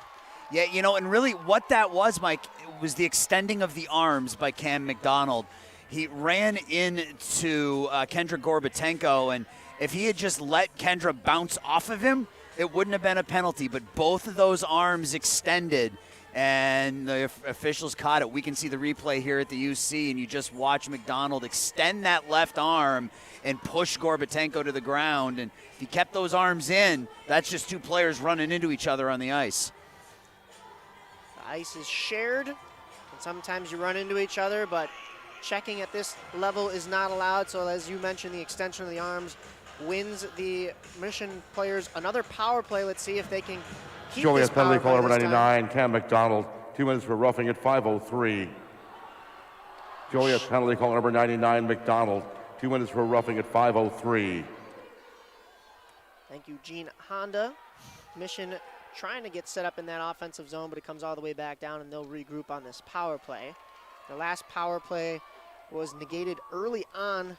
Yeah, you know, and really what that was, Mike, was the extending of the arms by Cam McDonald. He ran into Kendra Gorbatenko, and if he had just let Kendra bounce off of him, it wouldn't have been a penalty. But both of those arms extended, and the officials caught it. We can see the replay here at the UC, and you just watch McDonald extend that left arm and push Gorbatenko to the ground. And if he kept those arms in, that's just two players running into each other on the ice. The ice is shared, and sometimes you run into each other, but checking at this level is not allowed. So as you mentioned, the extension of the arms wins the Mission players another power play. Let's see if they can keep Joliet this power penalty call play number this time. 99, Cam McDonald. 2 minutes for roughing at 5:03. Joliet penalty call number 99, McDonald. 2 minutes for roughing at 5:03. Thank you, Gene Honda. Mission trying to get set up in that offensive zone, but it comes all the way back down, and they'll regroup on this power play. The last power play was negated early on.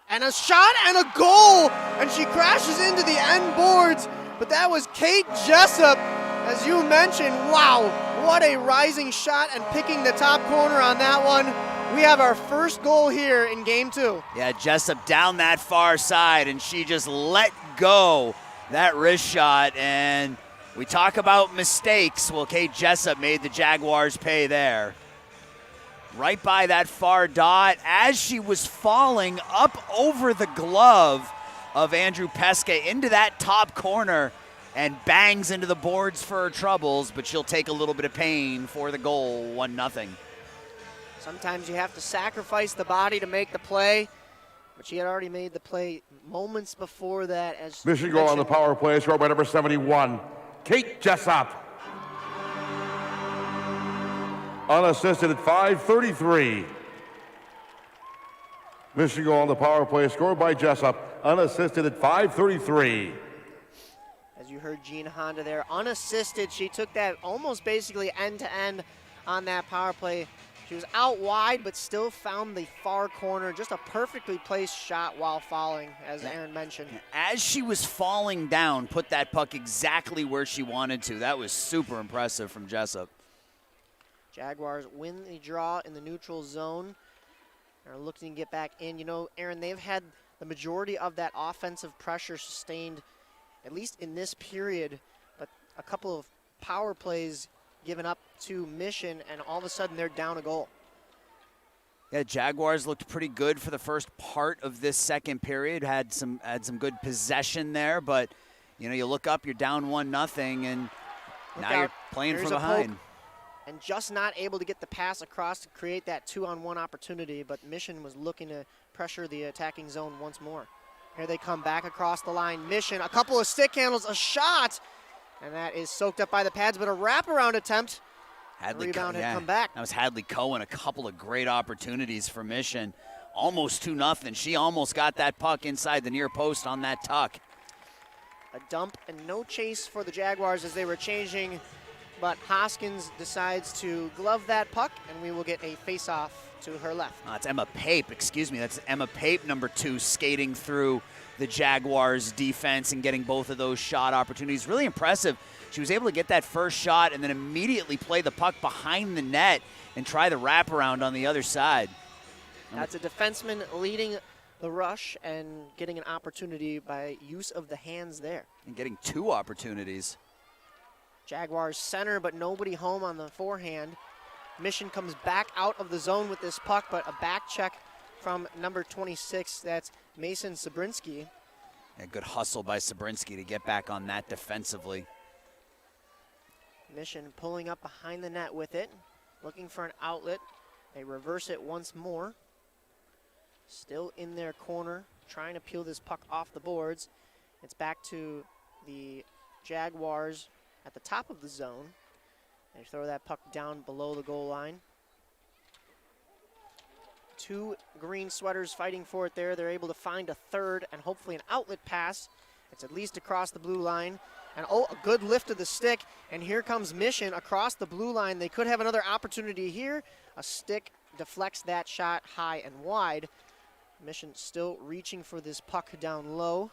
And a shot and a goal! And she crashes into the end boards. But that was Kate Jessup, as you mentioned. Wow, what a rising shot, and picking the top corner on that one. We have our first goal here in game 2. Yeah, Jessup down that far side, and she just let go that wrist shot. And we talk about mistakes. Well, Kate Jessup made the Jaguars pay there. Right by that far dot as she was falling up over the glove of Andrew Peske into that top corner and bangs into the boards for her troubles, but she'll take a little bit of pain for the goal, 1-0. Sometimes you have to sacrifice the body to make the play, but she had already made the play moments before that. As Mission goal on the power play, scored by number 71, Kate Jessup. Unassisted at 5:33. Mission goal on the power play, scored by Jessup. Unassisted at 5:33. As you heard Gene Honda there, unassisted. She took that almost basically end-to-end on that power play. She was out wide, but still found the far corner. Just a perfectly placed shot while falling, as Aaron mentioned. As she was falling down, put that puck exactly where she wanted to. That was super impressive from Jessup. Jaguars win the draw in the neutral zone. Are looking to get back in. You know, Aaron, they've had the majority of that offensive pressure sustained, at least in this period, but a couple of power plays given up to Mission, and all of a sudden they're down a goal. Yeah, Jaguars looked pretty good for the first part of this second period. Had some good possession there, but you know, you look up, you're down 1-0, and now you're playing from behind. And just not able to get the pass across to create that 2-on-1 opportunity, but Mission was looking to pressure the attacking zone once more. Here they come back across the line. Mission, a couple of stick handles, a shot, and that is soaked up by the pads, but a wraparound attempt. Hadley Rebound had come back. That was Hadley Cohen, a couple of great opportunities for Mission. Almost 2-0. She almost got that puck inside the near post on that tuck. A dump and no chase for the Jaguars as they were changing, but Hoskins decides to glove that puck, and we will get a face-off to her left. It's Emma Pape, excuse me. That's Emma Pape, number 2, skating through the Jaguars' defense and getting both of those shot opportunities. Really impressive. She was able to get that first shot and then immediately play the puck behind the net and try the wraparound on the other side. That's a defenseman leading the rush and getting an opportunity by use of the hands there. And getting 2 opportunities. Jaguars center, but nobody home on the forehand. Mission comes back out of the zone with this puck, but a back check from number 26. That's Mason Sabrinsky. A good hustle by Sabrinsky to get back on that defensively. Mission pulling up behind the net with it, looking for an outlet. They reverse it once more. Still in their corner, trying to peel this puck off the boards. It's back to the Jaguars at the top of the zone. They throw that puck down below the goal line. 2 green sweaters fighting for it there. They're able to find a third and hopefully an outlet pass. It's at least across the blue line. And a good lift of the stick. And here comes Mission across the blue line. They could have another opportunity here. A stick deflects that shot high and wide. Mission still reaching for this puck down low.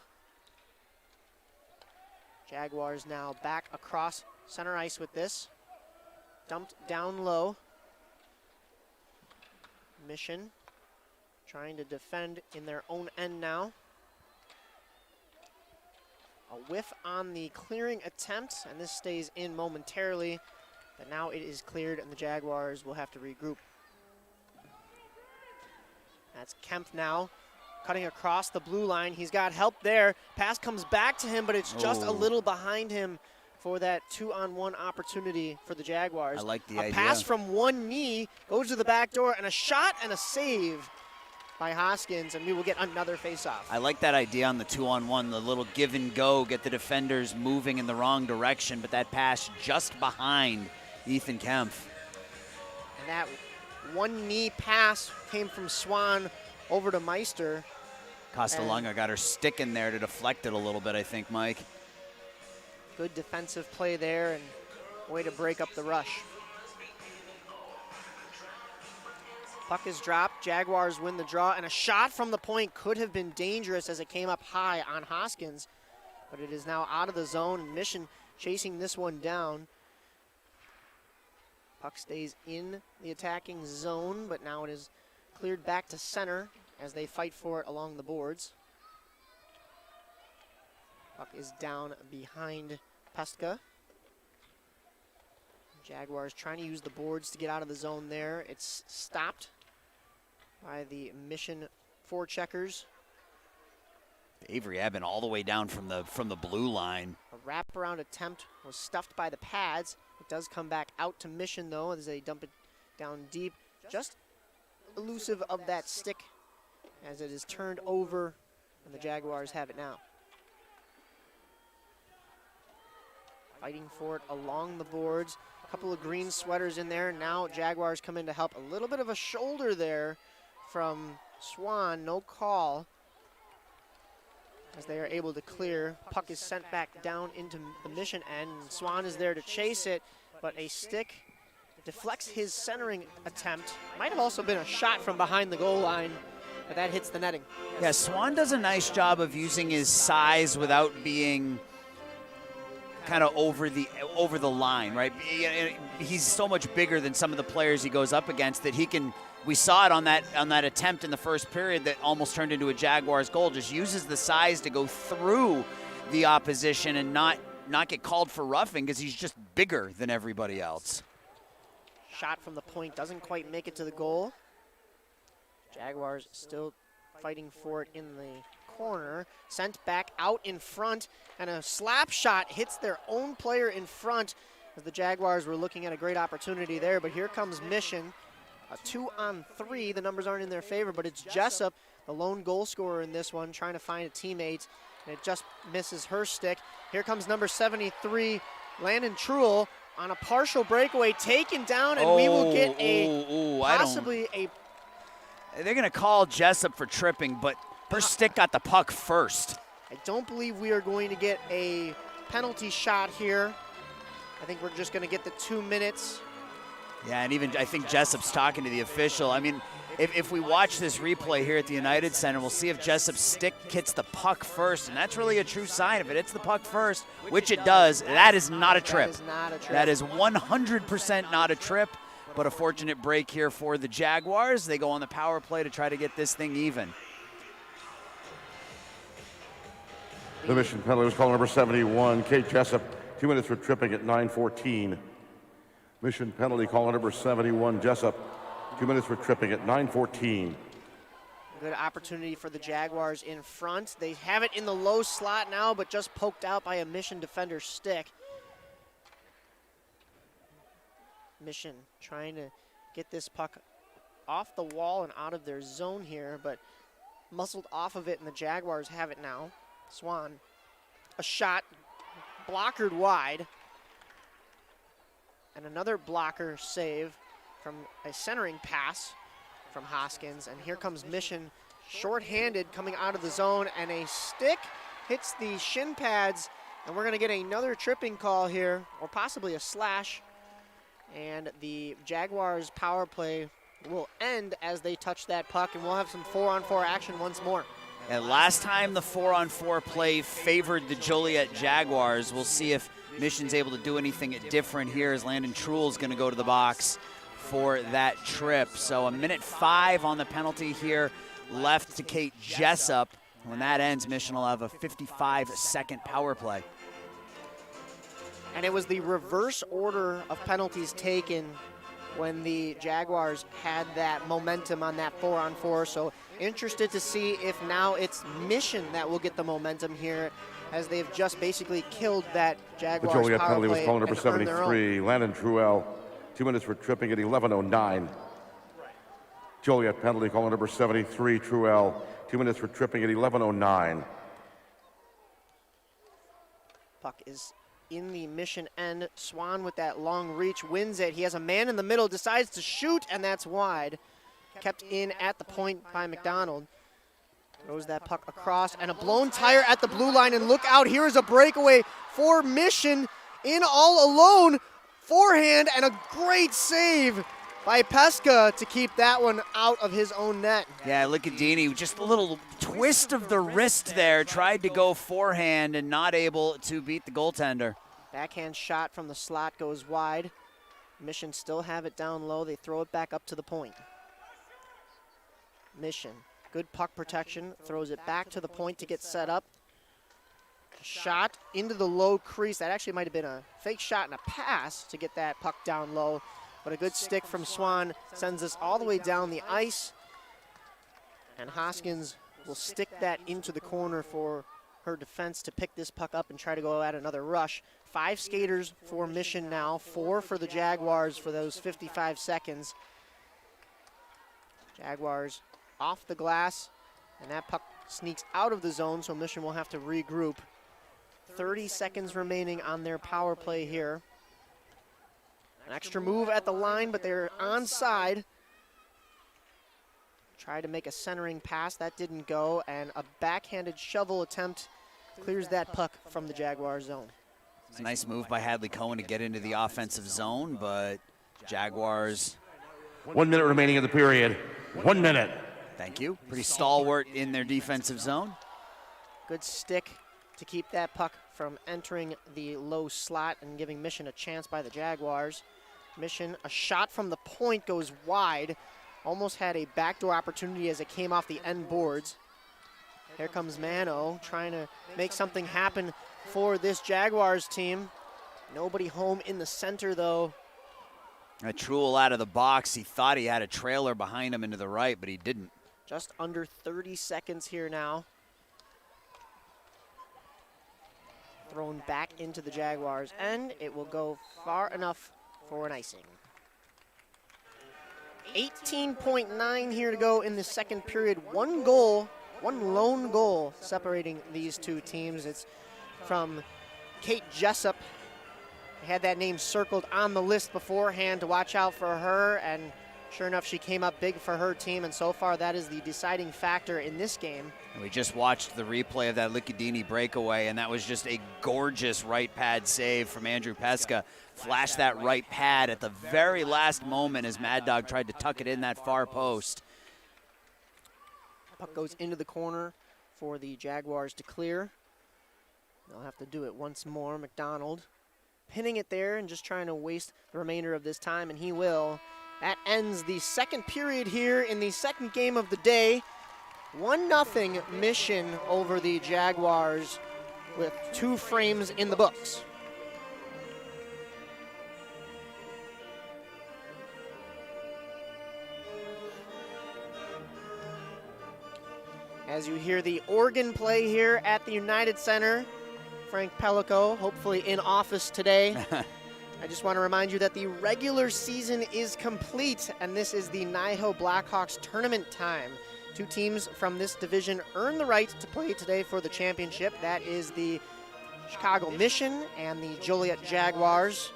Jaguars now back across center ice with this. Dumped down low. Mission trying to defend in their own end now. A whiff on the clearing attempt, and this stays in momentarily. But now it is cleared, and the Jaguars will have to regroup. That's Kemp now, cutting across the blue line. He's got help there. Pass comes back to him, but it's just a little behind him for that 2-on-1 opportunity for the Jaguars. I like the idea. A pass from one knee, goes to the back door, and a shot and a save by Hoskins, and we will get another face-off. I like that idea on the 2-on-1, the little give and go, get the defenders moving in the wrong direction, but that pass just behind Ethan Kempf. And that one knee pass came from Swan over to Meister. Costalunga got her stick in there to deflect it a little bit, I think, Mike. Good defensive play there and way to break up the rush. Puck is dropped. Jaguars win the draw, and a shot from the point could have been dangerous as it came up high on Hoskins, but it is now out of the zone, and Mission chasing this one down. Puck stays in the attacking zone, but now it is cleared back to center as they fight for it along the boards. Puck is down behind Pestka. Jaguars trying to use the boards to get out of the zone there. It's stopped by the Mission forecheckers. Avery Eben all the way down from the blue line. A wraparound attempt was stuffed by the pads. It does come back out to Mission, though, as they dump it down deep. Just elusive of that stick as it is turned over, and the Jaguars have it now. Fighting for it along the boards. A couple of green sweaters in there. Now Jaguars come in to help. A little bit of a shoulder there from Swan. No call as they are able to clear. Puck is sent back down into the Mission end. Swan is there to chase it, but a stick deflects his centering attempt. Might have also been a shot from behind the goal line, but that hits the netting. Yeah, Swan does a nice job of using his size without being kind of over the line, right? He's so much bigger than some of the players he goes up against that he can. We saw it on that attempt in the first period that almost turned into a Jaguars goal. Just uses the size to go through the opposition and not get called for roughing because he's just bigger than everybody else. Shot from the point doesn't quite make it to the goal. Jaguars still fighting for it in the corner. Sent back out in front, and a slap shot hits their own player in front as the Jaguars were looking at a great opportunity there, but here comes Mission. A 2-on-3. The numbers aren't in their favor, but it's Jessup, the lone goal scorer in this one, trying to find a teammate, and it just misses her stick. Here comes number 73, Landon Truel, on a partial breakaway, taken down, and we will get possibly a... They're going to call Jessup for tripping, but her stick got the puck first. I don't believe we are going to get a penalty shot here. I think we're just going to get the 2 minutes. Yeah, and even I think Jessup's talking to the official. I mean, if we watch this replay here at the United Center, we'll see if Jessup's stick hits the puck first, and that's really a true sign. If it hits the puck first, which it does, that is not a trip. That is not a trip. That is 100% not a trip, but a fortunate break here for the Jaguars. They go on the power play to try to get this thing even. The mission penalty was called number 71, Kate Jessup, 2 minutes for tripping at 9:14. Mission penalty call number 71, Jessup, 2 minutes for tripping at 9:14. Good opportunity for the Jaguars in front. They have it in the low slot now, but just poked out by a Mission defender's stick. Mission trying to get this puck off the wall and out of their zone here, but muscled off of it, and the Jaguars have it now. Swan, a shot blockered wide. And another blocker save from a centering pass from Hoskins. And here comes Mission, shorthanded, coming out of the zone, and a stick hits the shin pads, and we're gonna get another tripping call here, or possibly a slash. And the Jaguars power play will end as they touch that puck, and we'll have some 4-on-4 action once more. And last time the 4-on-4 play favored the Joliet Jaguars. We'll see if Mission's able to do anything different here as Landon Truel's going to go to the box for that trip. So 1:05 on the penalty here left to Kate Jessup. When that ends, Mission will have a 55-second power play. And it was the reverse order of penalties taken when the Jaguars had that momentum on that 4-on-4. So interested to see if now it's Mission that will get the momentum here, as they've just basically killed that Jaguars The Joliet power penalty was play called number and earned their own. 73, Landon Truel, 2 minutes for tripping at 11:09. Joliet penalty called number 73, Truel, 2 minutes for tripping at 11:09. Puck is in the Mission end. Swan with that long reach wins it. He has a man in the middle, decides to shoot, and that's wide. Kept in at the point by McDonald. Throws that puck across, and a blown tire at the blue line, and look out, here is a breakaway for Mission, in all alone, forehand, and a great save by Pesca to keep that one out of his own net. Yeah, Lickadini, just a little twist of the wrist there, tried to go forehand and not able to beat the goaltender. Backhand shot from the slot goes wide. Mission still have it down low. They throw it back up to the point. Mission, good puck protection, throws it back to the point to get set up. Shot into the low crease. That actually might have been a fake shot and a pass to get that puck down low. But a good stick from Swan sends us all the way down the ice. And Hoskins will stick that into the corner for her defense to pick this puck up and try to go at another rush. 5 skaters for Mission now, 4 for the Jaguars for those 55 seconds. Jaguars off the glass, and that puck sneaks out of the zone, so Mission will have to regroup. 30 seconds remaining on their power play here. An extra move at the line, but they're onside. Tried to make a centering pass, that didn't go, and a backhanded shovel attempt clears that puck from the Jaguar zone. It's a nice move by Hadley Cohen to get into the offensive zone, but Jaguars. 1 minute remaining in the period. 1 minute. Thank you. Pretty stalwart in their defensive zone. Good stick to keep that puck from entering the low slot and giving Mission a chance by the Jaguars. Mission, a shot from the point goes wide. Almost had a backdoor opportunity as it came off the end boards. Here comes Mano trying to make something happen for this Jaguars team. Nobody home in the center though. A Truel out of the box. He thought he had a trailer behind him into the right, but he didn't. Just under 30 seconds here now. Thrown back into the Jaguars end. It will go far enough for an icing. 18.9 here to go in the second period. One lone goal separating these two teams. It's from Kate Jessup. I had that name circled on the list beforehand to watch out for her, and sure enough, she came up big for her team, and so far that is the deciding factor in this game. And we just watched the replay of that Licudini breakaway, and that was just a gorgeous right pad save from Andrew Pesca. Flashed that right pad at the very last moment as Mad Dog tried to tuck it in that far post. Puck goes into the corner for the Jaguars to clear. They'll have to do it once more. McDonald pinning it there and just trying to waste the remainder of this time, and he will. That ends the second period here in the second game of the day. 1-0 Mission over the Jaguars with 2 frames in the books. As you hear the organ play here at the United Center, Frank Pellico, hopefully in office today. I just want to remind you that the regular season is complete, and this is the NIHL Blackhawks tournament time. 2 teams from this division earn the right to play today for the championship. That is the Chicago Mission and the Joliet Jaguars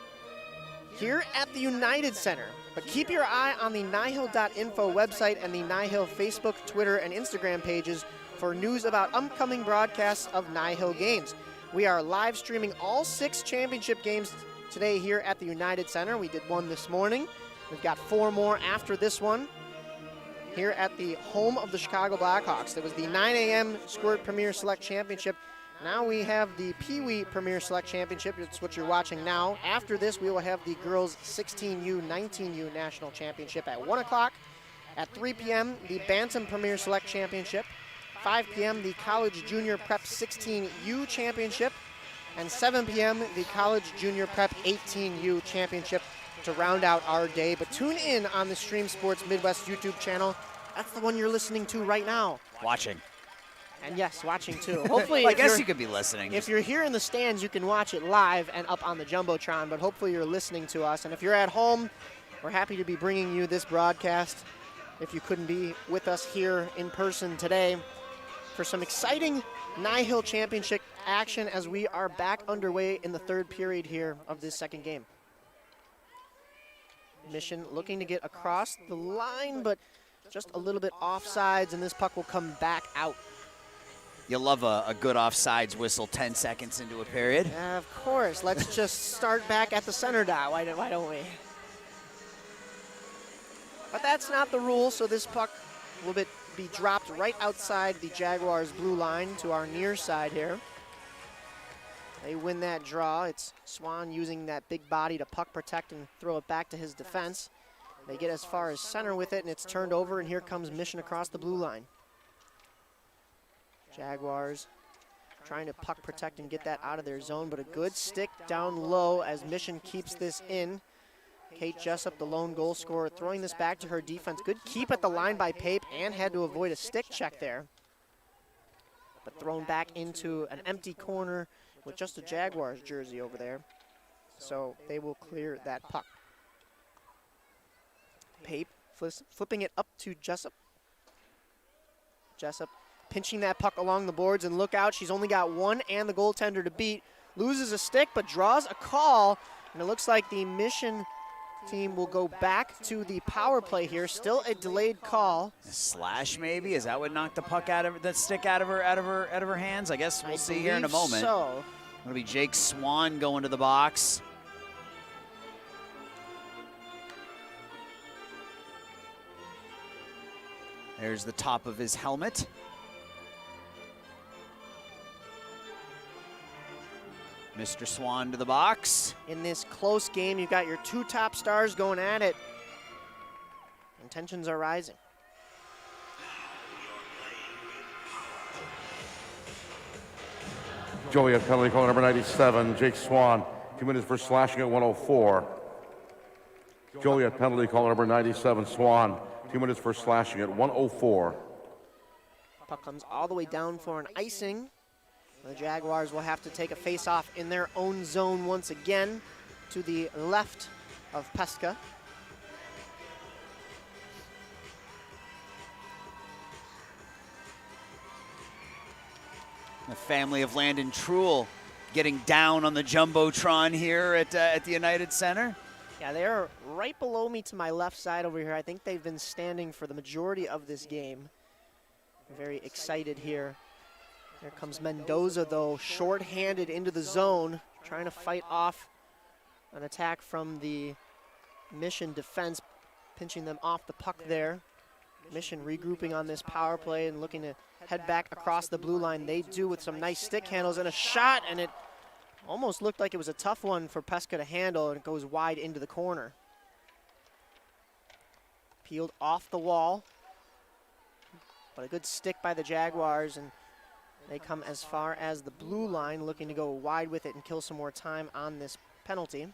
here at the United Center. But keep your eye on the NIHL.info website and the NIHL Facebook, Twitter, and Instagram pages for news about upcoming broadcasts of NIHL games. We are live streaming all 6 championship games today here at the United Center. We did one this morning. We've got 4 more after this one here at the home of the Chicago Blackhawks. There was the 9 a.m. Squirt Premier Select Championship. Now we have the Peewee Premier Select Championship. It's what you're watching now. After this, we will have the girls 16U, 19U National Championship at 1 o'clock. At 3 p.m., the Bantam Premier Select Championship. 5 p.m., the College Junior Prep 16U Championship. And 7 p.m., the College Junior Prep 18U Championship to round out our day. But tune in on the Stream Sports Midwest YouTube channel. That's the one you're listening to right now. Watching. And yes, watching too. Hopefully, well, I guess you could be listening. If you're here in the stands, you can watch it live and up on the Jumbotron, but hopefully you're listening to us. And if you're at home, we're happy to be bringing you this broadcast. If you couldn't be with us here in person today, for some exciting NIHL Championship action as we are back underway in the third period here of this second game. Mission looking to get across the line, but just a little bit offsides, and this puck will come back out. You love a good offsides whistle 10 seconds into a period. Yeah, of course. Let's just start back at the center dot. Why don't we? But that's not the rule, so this puck will be dropped right outside the Jaguars' blue line to our near side here. They win that draw. It's Swan using that big body to puck protect and throw it back to his defense. They get as far as center with it, and it's turned over, and here comes Mission across the blue line. Jaguars trying to puck protect and get that out of their zone, but a good stick down low as Mission keeps this in. Kate Jessup, the lone goal scorer, throwing this back to her defense. Good keep at the line by Pape, and had to avoid a stick check there. But thrown back into an empty corner with just a Jaguars jersey over there. So they will clear that puck. Pape flipping it up to Jessup. Jessup pinching that puck along the boards, and look out, she's only got one and the goaltender to beat. Loses a stick, but draws a call, and it looks like the Mission team will go back to the power play here. Still a delayed call. A slash maybe? Is that what knocked the puck out of that stick out of her hands? I guess we'll see here in a moment. So. It'll be Jake Swan going to the box. There's the top of his helmet. Mr. Swan to the box. In this close game, you've got your 2 top stars going at it. And tensions are rising. Joliet penalty call number 97, Jake Swan, 2 minutes for slashing at 104. Joliet penalty call number 97, Swan, 2 minutes for slashing at 104. Puck comes all the way down for an icing. The Jaguars will have to take a face-off in their own zone once again to the left of Pesca. The family of Landon Truhl getting down on the Jumbotron here at the United Center. Yeah, they're right below me to my left side over here. I think they've been standing for the majority of this game. Very excited here. There comes Mendoza, though, short-handed into the zone, trying to fight off an attack from the Mission defense, pinching them off the puck there. Mission regrouping on this power play and looking to head back across the blue line. They do with some nice stick handles and a shot, and it almost looked like it was a tough one for Pesca to handle, and it goes wide into the corner. Peeled off the wall, but a good stick by the Jaguars, and they come as far as the blue line, looking to go wide with it and kill some more time on this penalty.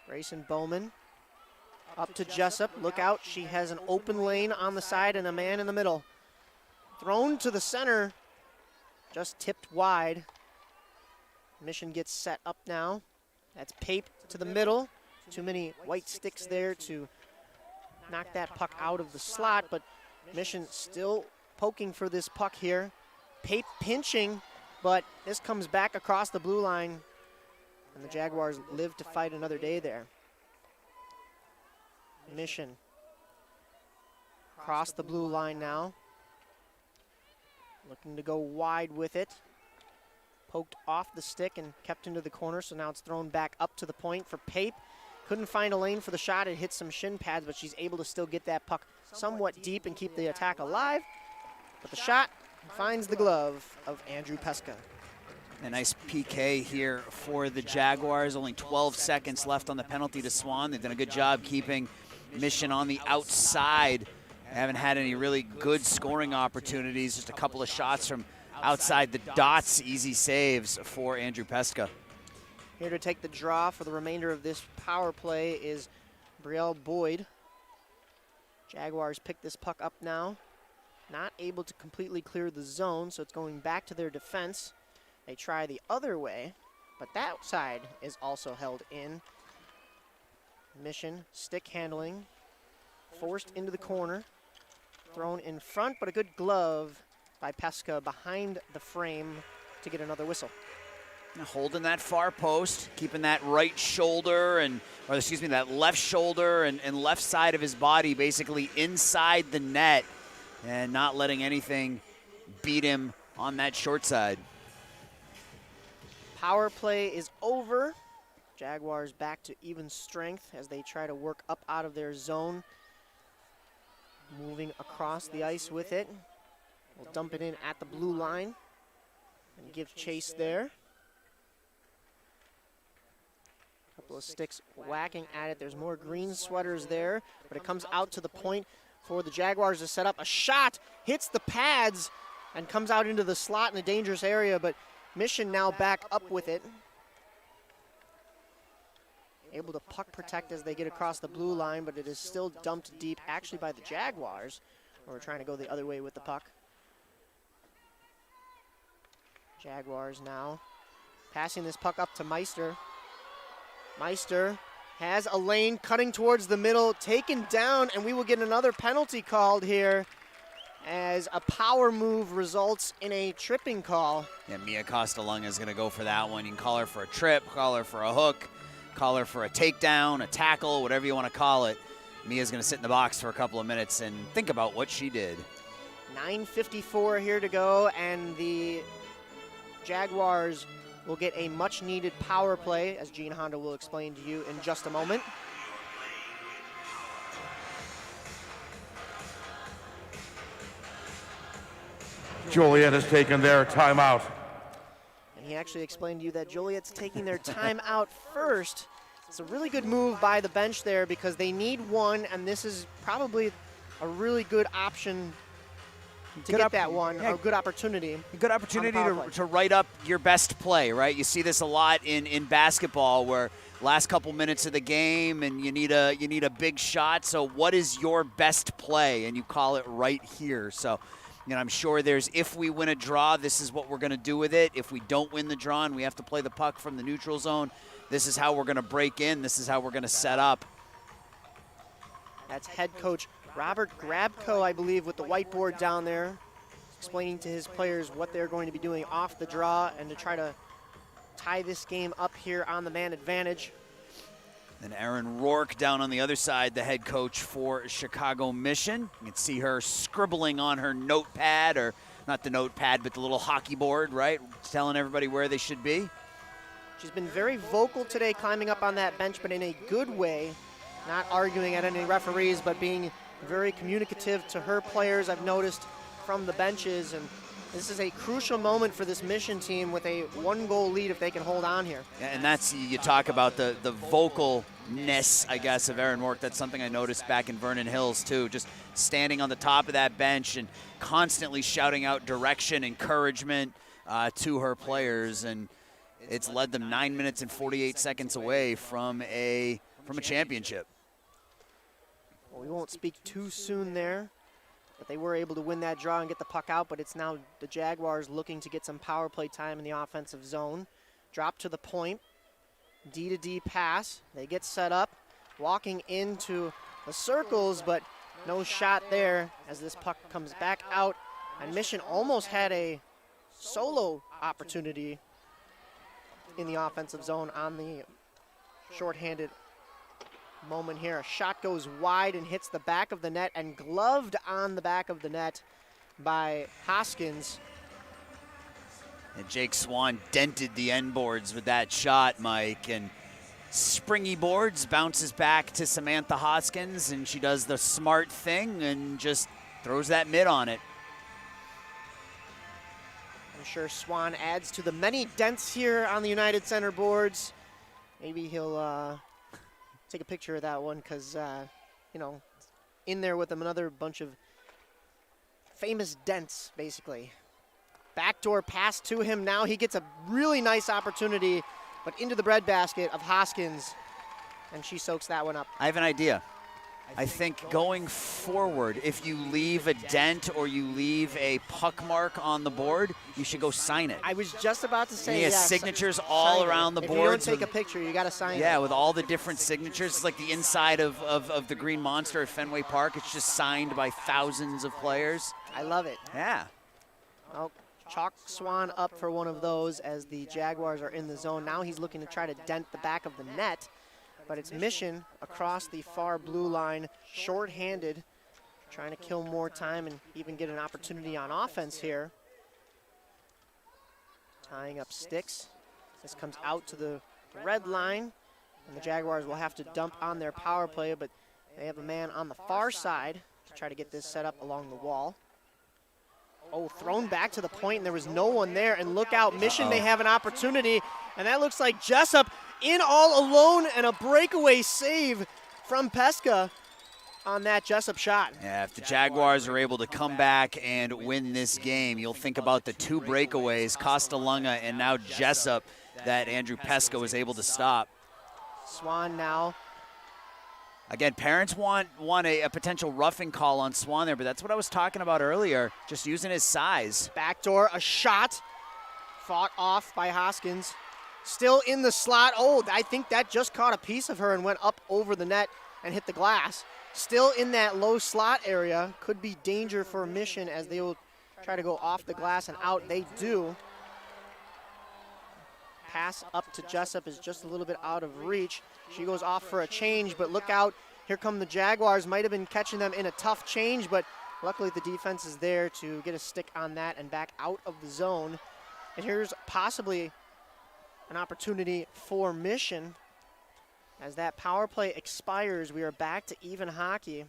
Grayson Bowman up to Jessup. Look out, she has an open lane on the side and a man in the middle. Thrown to the center, just tipped wide. Mission gets set up now. That's Pape to the middle. Too many white sticks there to knock that puck out of the slot, but Mission still poking for this puck here. Pape pinching, but this comes back across the blue line, and the Jaguars live to fight another day there. Mission across the blue line now. Looking to go wide with it. Poked off the stick and kept into the corner, so now it's thrown back up to the point for Pape. Couldn't find a lane for the shot. It hit some shin pads, but she's able to still get that puck somewhat deep and keep the attack alive. But the shot finds the glove of Andrew Pesca. A nice PK here for the Jaguars. Only 12 seconds left on the penalty to Swan. They've done a good job keeping Mission on the outside. They haven't had any really good scoring opportunities. Just a couple of shots from outside the dots. Easy saves for Andrew Pesca. Here to take the draw for the remainder of this power play is Brielle Boyd. Jaguars pick this puck up now. Not able to completely clear the zone, so it's going back to their defense. They try the other way, but that side is also held in. Mission, stick handling, forced into the corner, thrown in front, but a good glove by Pesca behind the frame to get another whistle. Holding that far post, keeping that right shoulder that left shoulder and left side of his body basically inside the net and not letting anything beat him on that short side. Power play is over. Jaguars back to even strength as they try to work up out of their zone. Moving across the ice with it. We'll dump it in at the blue line and give chase there. Couple of sticks whacking at it. There's more green sweaters there, but it comes out to the point for the Jaguars to set up. A shot hits the pads and comes out into the slot in a dangerous area, but Mission now back up with it. Able to puck protect as they get across the blue line, but it is still dumped deep, actually by the Jaguars, who are trying to go the other way with the puck. Jaguars now passing this puck up to Meister. Meister has a lane cutting towards the middle, taken down, and we will get another penalty called here as a power move results in a tripping call. Yeah, Mia Costalunga is going to go for that one. You can call her for a trip, call her for a hook, call her for a takedown, a tackle, whatever you want to call it. Mia's going to sit in the box for a couple of minutes and think about what she did. 9:54 here to go, and the Jaguars will get a much-needed power play, as Gene Honda will explain to you in just a moment. Joliet has taken their timeout. And he actually explained to you that Joliet's taking their timeout first. It's a really good move by the bench there because they need one, and this is probably a really good option to get that one, a good opportunity. A good opportunity to write up your best play, right? You see this a lot in basketball where last couple minutes of the game and you need a big shot. So what is your best play? And you call it right here. So, I'm sure there's, if we win a draw, this is what we're going to do with it. If we don't win the draw and we have to play the puck from the neutral zone, this is how we're going to break in. This is how we're going to set up. That's head coach Robert Grabko, I believe, with the whiteboard down there. explaining to his players what they're going to be doing off the draw and to try to tie this game up here on the man advantage. And Erin Rourke down on the other side, the head coach for Chicago Mission. You can see her scribbling on her notepad, or not the notepad, but the little hockey board, right? Telling everybody where they should be. She's been very vocal today, climbing up on that bench, but in a good way, not arguing at any referees, but being very communicative to her players, I've noticed, from the benches. And this is a crucial moment for this Mission team with a 1-goal lead if they can hold on here. And that's, you talk about the vocalness, I guess, of Erin Rourke. That's something I noticed back in Vernon Hills, too. Just standing on the top of that bench and constantly shouting out direction, encouragement to her players. And it's led them 9 minutes and 48 seconds away from a championship. Well, we won't speak too soon there, but they were able to win that draw and get the puck out, but it's now the Jaguars looking to get some power play time in the offensive zone. Drop to the point, D-to-D pass. They get set up, walking into the circles, but no shot there as this puck comes back out. And Mission almost had a solo opportunity in the offensive zone on the shorthanded moment here. A shot goes wide and hits the back of the net and gloved on the back of the net by Hoskins. And Jake Swan dented the end boards with that shot, Mike. And springy boards bounces back to Samantha Hoskins, and she does the smart thing and just throws that mid on it. I'm sure Swan adds to the many dents here on the United Center boards. Maybe he'll take a picture of that one because, you know, in there with him another bunch of famous dents, basically. Backdoor pass to him. Now he gets a really nice opportunity, but into the breadbasket of Hoskins, and she soaks that one up. I have an idea. I think going forward, if you leave a dent or you leave a puck mark on the board, you should go sign it. I was just about to say, he has yes, signatures all around the board. If you don't take a picture, you got to sign it. Yeah, with all the different signatures. It's like the inside of the Green Monster at Fenway Park. It's just signed by thousands of players. I love it. Yeah. Well, chalk Swan up for one of those as the Jaguars are in the zone. Now he's looking to try to dent the back of the net, but it's Mission across the far blue line, shorthanded, trying to kill more time and even get an opportunity on offense here. Tying up sticks. This comes out to the red line, and the Jaguars will have to dump on their power play, but they have a man on the far side to try to get this set up along the wall. Oh, thrown back to the point, and there was no one there, and look out, Mission may have an opportunity, and that looks like Jessup in all alone, and a breakaway save from Pesca on that Jessup shot. Yeah, if the Jaguars are able to come back and win this game, you'll think about the two breakaways, Costalunga and now Jessup, that Andrew Pesca was able to stop. Swan now. Again, parents want a potential roughing call on Swan there, but that's what I was talking about earlier, just using his size. Backdoor, a shot, fought off by Hoskins. Still in the slot. Oh, I think that just caught a piece of her and went up over the net and hit the glass. Still in that low slot area. Could be danger for Mission as they will try to go off the glass and out. They do. Pass up to Jessup is just a little bit out of reach. She goes off for a change, but look out. Here come the Jaguars. Might have been catching them in a tough change, but luckily the defense is there to get a stick on that and back out of the zone. And here's possibly an opportunity for Mission. As that power play expires, we are back to even hockey.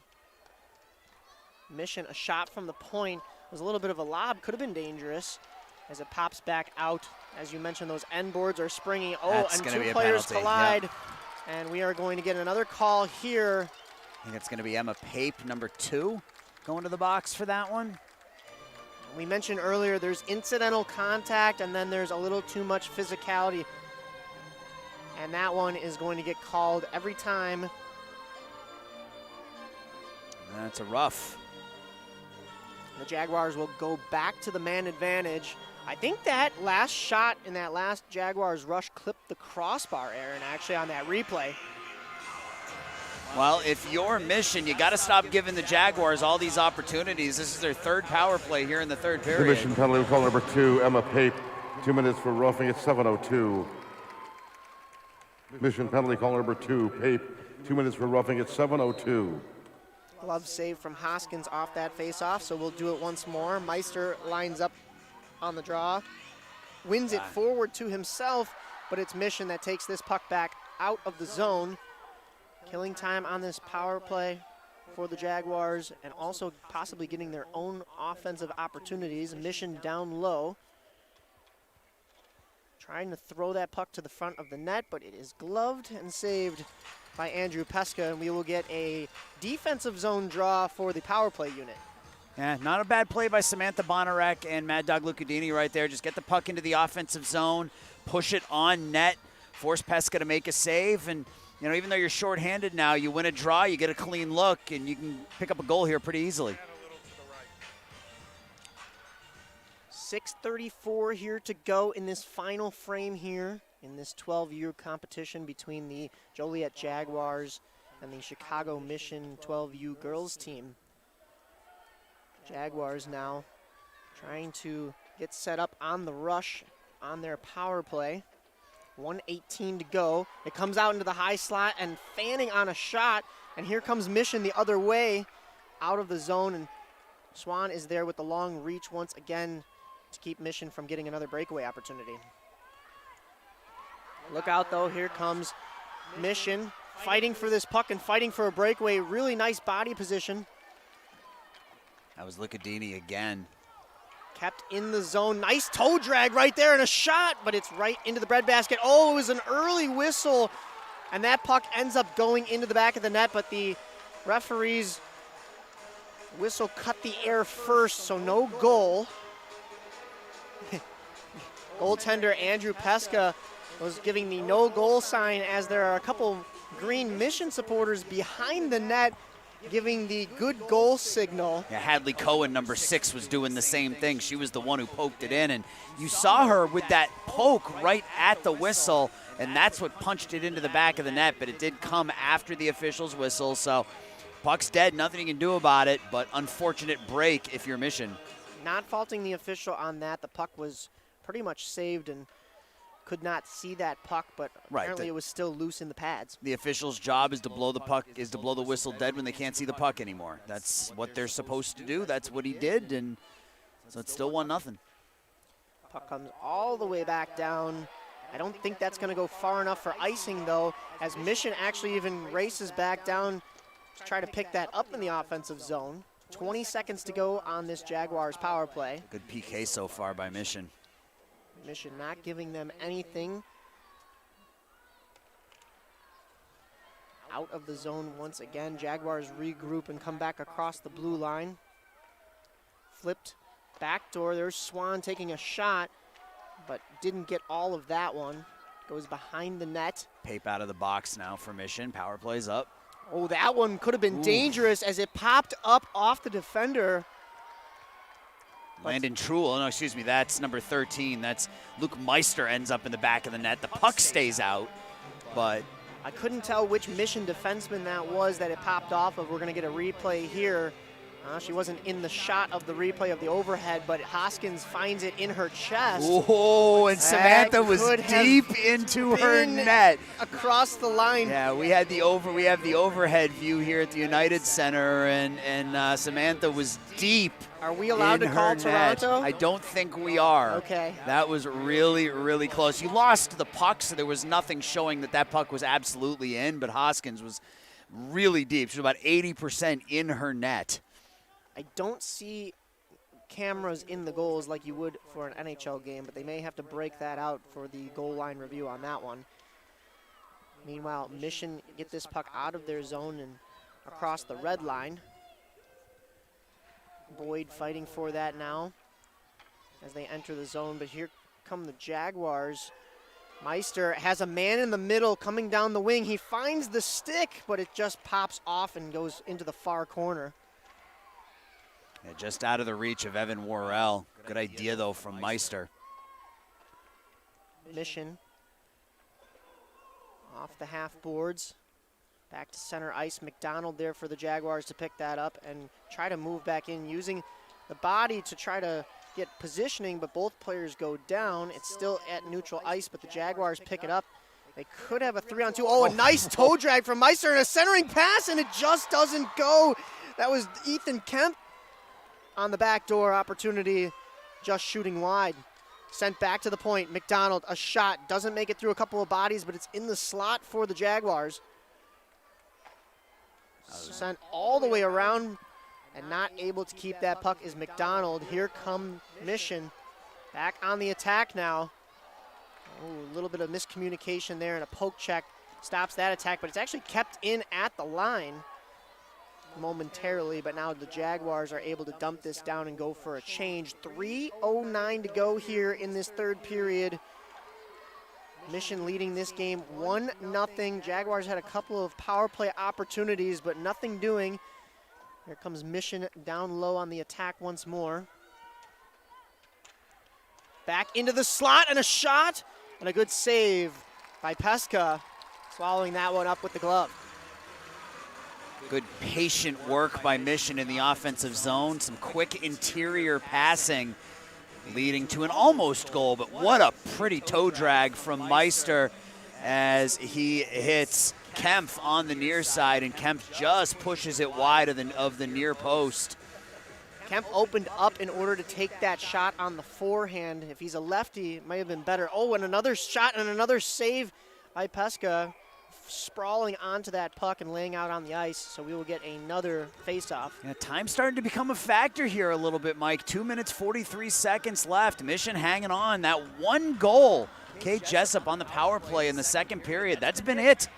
Mission, a shot from the point. It was a little bit of a lob, could have been dangerous as it pops back out. As you mentioned, those end boards are springing. Oh, That's and gonna be two a players penalty. collide. Yep. And we are going to get another call here. I think it's going to be Emma Pape, number 2, going to the box for that one. We mentioned earlier there's incidental contact and then there's a little too much physicality. And that one is going to get called every time. That's a rough. The Jaguars will go back to the man advantage. I think that last shot in that last Jaguars rush clipped the crossbar, Aaron, actually on that replay. Well, if you're Mission, you got to stop giving the Jaguars all these opportunities. This is their third power play here in the third period. Mission penalty call number 2, Emma Pape, 2 minutes for roughing at 7:02. Mission penalty call number 2, Pape, 2 minutes for roughing at 7:02. Glove save from Hoskins off that face-off, so we'll do it once more. Meister lines up on the draw, wins it forward to himself, but it's Mission that takes this puck back out of the zone. Killing time on this power play for the Jaguars and also possibly getting their own offensive opportunities. Mission down low. Trying to throw that puck to the front of the net, but it is gloved and saved by Andrew Peska, and we will get a defensive zone draw for the power play unit. Yeah, not a bad play by Samantha Bonarek and Mad Dog Lucadini right there. Just get the puck into the offensive zone, push it on net, force Peska to make a save, and you know, even though you're shorthanded now, you win a draw, you get a clean look, and you can pick up a goal here pretty easily. 6:34 here to go in this final frame here in this 12U competition between the Joliet Jaguars and the Chicago Mission 12U girls team. Jaguars now trying to get set up on the rush on their power play. 1:18 to go. It comes out into the high slot and fanning on a shot, and here comes Mission the other way out of the zone, and Swan is there with the long reach once again to keep Mission from getting another breakaway opportunity. Look out though, here comes Mission fighting for this puck and fighting for a breakaway. Really nice body position. That was Lucadini again. Kept in the zone. Nice toe drag right there and a shot, but it's right into the breadbasket. Oh, it was an early whistle, and that puck ends up going into the back of the net, but the referee's whistle cut the air first, so no goal. Goaltender Andrew Peska was giving the no goal sign, as there are a couple green Mission supporters behind the net giving the good goal signal. Yeah, Hadley Cohen, number 6, was doing the same thing. She was the one who poked it in, and you saw her with that poke right at the whistle, and that's what punched it into the back of the net, but it did come after the official's whistle, so puck's dead, nothing you can do about it, but unfortunate break if you're Mission. Not faulting the official on that. The puck was pretty much saved and could not see that puck, but apparently it was still loose in the pads. The official's job is to blow the puck, is to blow the whistle dead when they can't see the puck anymore. That's what they're supposed to do. That's what he did, and so it's still 1-0. Puck comes all the way back down. I don't think that's going to go far enough for icing, though, as Mission actually even races back down to try to pick that up in the offensive zone. 20 seconds to go on this Jaguars power play. Good PK so far by Mission. Mission not giving them anything. Out of the zone once again. Jaguars regroup and come back across the blue line. Flipped backdoor. There's Swan taking a shot, but didn't get all of that one. Goes behind the net. Pape out of the box now for Mission. Power play's up. Oh, that one could have been dangerous as it popped up off the defender. Landon Truel, no, excuse me, that's number 13. That's Luke Meister ends up in the back of the net. The puck stays out, but I couldn't tell which Mission defenseman that was that it popped off of. We're going to get a replay here. She wasn't in the shot of the replay of the overhead, but Hoskins finds it in her chest. Oh, and Samantha was deep into her net. Across the line. Yeah, we have the overhead view here at the United Center, and Samantha was deep. Are we allowed to call Toronto? I don't think we are. Okay. That was really, really close. You lost the puck, so there was nothing showing that puck was absolutely in, but Hoskins was really deep. She was about 80% in her net. I don't see cameras in the goals like you would for an NHL game, but they may have to break that out for the goal line review on that one. Meanwhile, Mission get this puck out of their zone and across the red line. Boyd fighting for that now as they enter the zone, but here come the Jaguars. Meister has a man in the middle coming down the wing. He finds the stick, but it just pops off and goes into the far corner. Yeah, just out of the reach of Evan Worrell. Good idea, though, from Meister. Mission off the half boards. Back to center ice. McDonald there for the Jaguars to pick that up and try to move back in, using the body to try to get positioning, but both players go down. It's still at neutral ice, but the Jaguars pick it up. They could have a 3-on-2. Oh, a nice toe drag from Meister and a centering pass, and it just doesn't go. That was Ethan Kemp on the backdoor opportunity, just shooting wide. Sent back to the point. McDonald, a shot. Doesn't make it through a couple of bodies, but it's in the slot for the Jaguars. Sent all the way around and not able to keep that puck is McDonald. Here come Mission. Back on the attack now. Oh, a little bit of miscommunication there, and a poke check stops that attack, but it's actually kept in at the line momentarily, but now the Jaguars are able to dump this down and go for a change. 3:09 to go here in this third period. Mission leading this game 1-0. Jaguars had a couple of power play opportunities, but nothing doing. Here comes Mission down low on the attack once more. Back into the slot and a shot and a good save by Pesca, swallowing that one up with the glove. Good patient work by Mission in the offensive zone. Some quick interior passing leading to an almost goal, but what a pretty toe drag from Meister as he hits Kempf on the near side, and Kempf just pushes it wide of the near post. Kemp opened up in order to take that shot on the forehand. If he's a lefty, it might have been better. Oh, and another shot and another save by Pesca, sprawling onto that puck and laying out on the ice, so we will get another face-off. Yeah, time's starting to become a factor here a little bit, Mike. 2 minutes, 43 seconds left. Mission hanging on. That one goal, Kate Jessup on the power play in the second period. That's been it.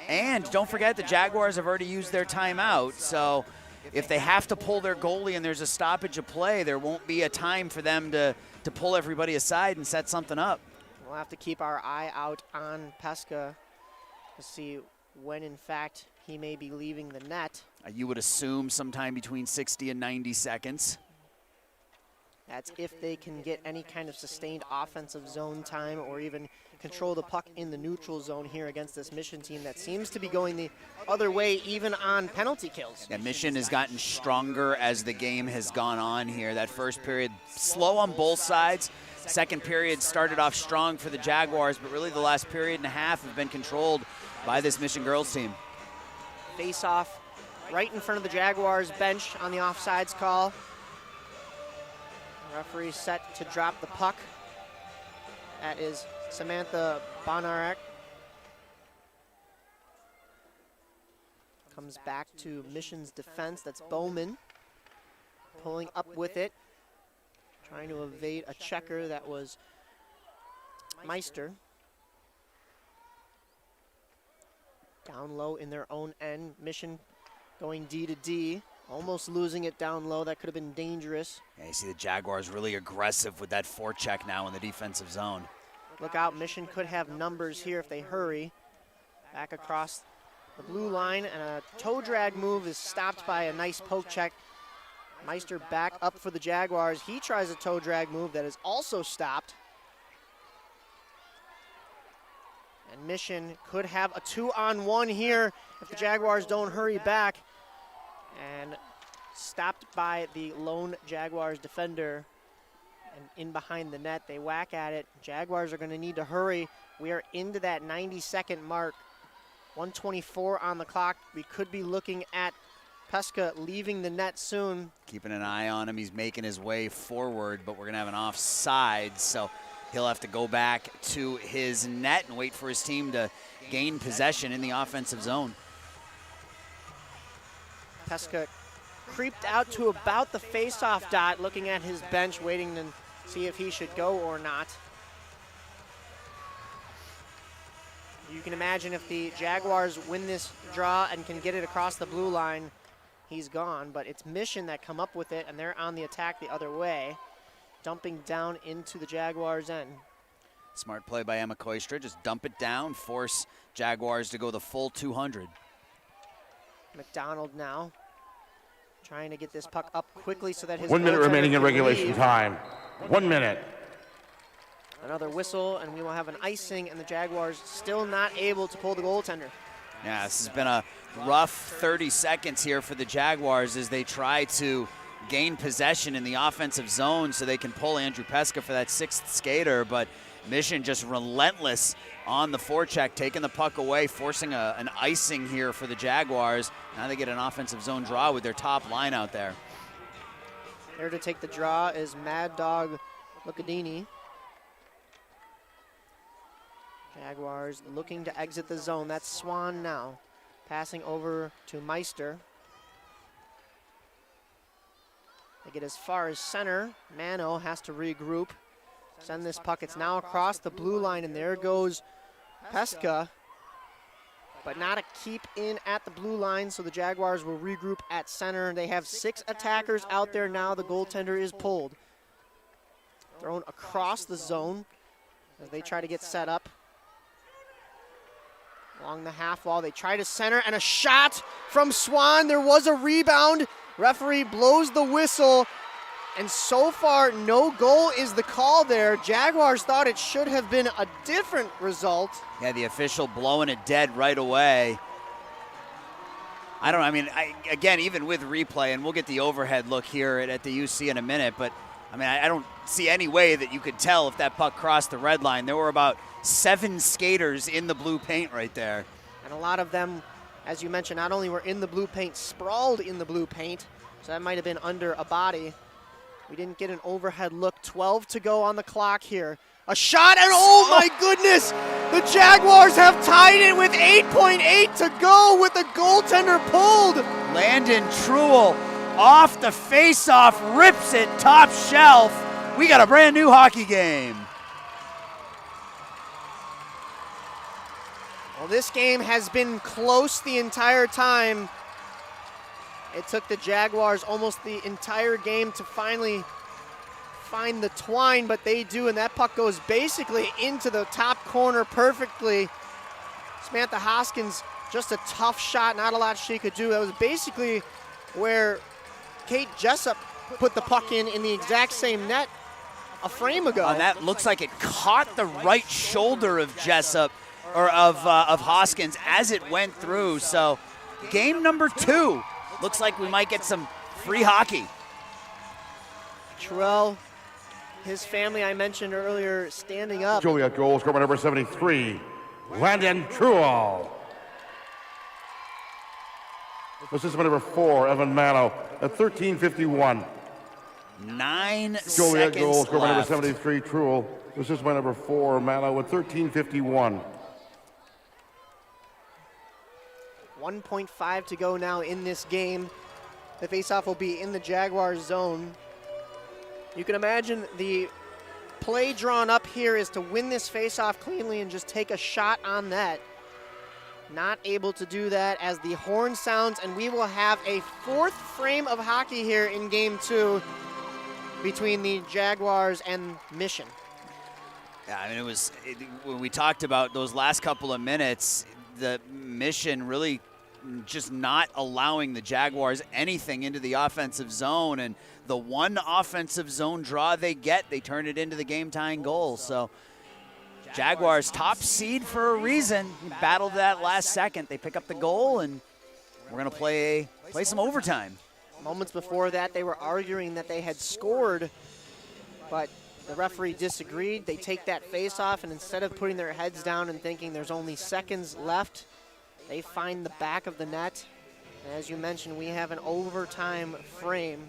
And don't forget, the Jaguars have already used their timeout, so if they have to pull their goalie and there's a stoppage of play, there won't be a time for them to pull everybody aside and set something up. We'll have to keep our eye out on Pesca to see when, in fact, he may be leaving the net. You would assume sometime between 60 and 90 seconds. That's if they can get any kind of sustained offensive zone time or even control the puck in the neutral zone here against this Mission team that seems to be going the other way even on penalty kills. Yeah, Mission has gotten stronger as the game has gone on here. That first period, slow on both sides. Second period started off strong for the Jaguars, but really the last period and a half have been controlled by this Mission girls team. Face off right in front of the Jaguars bench on the offsides call. Referee set to drop the puck. That is Samantha Bonarek. Comes back to Mission's defense. That's Bowman pulling up with it, trying to evade a checker that was Meister. Down low in their own end. Mission going D to D. Almost losing it down low. That could have been dangerous. Yeah, you see the Jaguars really aggressive with that forecheck now in the defensive zone. Look out, Mission could have numbers here if they hurry. Back across the blue line, and a toe drag move is stopped by a nice poke check. Meister back up for the Jaguars. He tries a toe drag move that is also stopped. And Mission could have a 2-on-1 here if the Jaguars don't hurry back. And stopped by the lone Jaguars defender. And in behind the net, they whack at it. Jaguars are going to need to hurry. We are into that 90-second mark. 1:24 on the clock. We could be looking at Pesca leaving the net soon. Keeping an eye on him. He's making his way forward, but we're going to have an offside, so he'll have to go back to his net and wait for his team to gain possession in the offensive zone. Pesca creeped out to about the face-off dot, looking at his bench, waiting to see if he should go or not. You can imagine if the Jaguars win this draw and can get it across the blue line, he's gone. But it's Mission that come up with it, and they're on the attack the other way, dumping down into the Jaguars' end. Smart play by Emma Koistra. Just dump it down, force Jaguars to go the full 200. McDonald now trying to get this puck up quickly so that his 1 minute goaltender remaining in can regulation leave. time. 1 minute. Another whistle, and we will have an icing, and the Jaguars still not able to pull the goaltender. Yeah, this has been a rough 30 seconds here for the Jaguars as they try to gain possession in the offensive zone so they can pull Andrew Peska for that 6th skater, but Mission just relentless on the forecheck, taking the puck away, forcing an icing here for the Jaguars. Now they get an offensive zone draw with their top line out there. There to take the draw is Mad Dog Lucadini. Jaguars looking to exit the zone. That's Swan now. Passing over to Meister. They get as far as center. Mano has to regroup. Send this puck. It's now across the blue line, and there goes Peska. But not a keep in at the blue line, so the Jaguars will regroup at center. They have 6 attackers out there now. The goaltender is pulled. Thrown across the zone as they try to get set up. Along the half wall, they try to center, and a shot from Swan. There was a rebound. Referee blows the whistle, and so far, no goal is the call there. Jaguars thought it should have been a different result. Yeah, the official blowing it dead right away. Again, even with replay, and we'll get the overhead look here at the UC in a minute, but I don't see any way that you could tell if that puck crossed the red line. There were about 7 skaters in the blue paint right there. And a lot of them, as you mentioned, not only were in the blue paint, sprawled in the blue paint, so that might have been under a body. We didn't get an overhead look. 12 to go on the clock here. A shot, and oh my goodness! The Jaguars have tied it with 8.8 to go with the goaltender pulled. Landon Truel off the face-off, rips it top shelf. We got a brand new hockey game. Well, this game has been close the entire time. It took the Jaguars almost the entire game to finally find the twine, but they do, and that puck goes basically into the top corner perfectly. Samantha Hoskins, just a tough shot, not a lot she could do. That was basically where Kate Jessup put the puck in the exact same net a frame ago. That looks like it caught the right shoulder of Jessup, or of Hoskins as it went through. So game number 2. Looks like we might get some free hockey. Truel, his family I mentioned earlier, standing up. Joliet goal scorer by number 73, Landon Truel. Assistant by number 4, Evan Mano at 13:51. 9 Joliet seconds goal scorer by number left. 73, Truel. Assistant by number 4, Mano at 13:51. 1.5 to go now in this game. The faceoff will be in the Jaguars zone. You can imagine the play drawn up here is to win this faceoff cleanly and just take a shot on that. Not able to do that as the horn sounds, and we will have a 4th frame of hockey here in game 2 between the Jaguars and Mission. Yeah, when we talked about those last couple of minutes, the Mission really just not allowing the Jaguars anything into the offensive zone, and the one offensive zone draw they get, they turn it into the game-tying goal. So Jaguars top seed for a reason. We battled that last second. They pick up the goal, and we're going to play some overtime. Moments before that, they were arguing that they had scored, but the referee disagreed. They take that face-off, and instead of putting their heads down and thinking there's only seconds left, they find the back of the net. And as you mentioned, we have an overtime frame.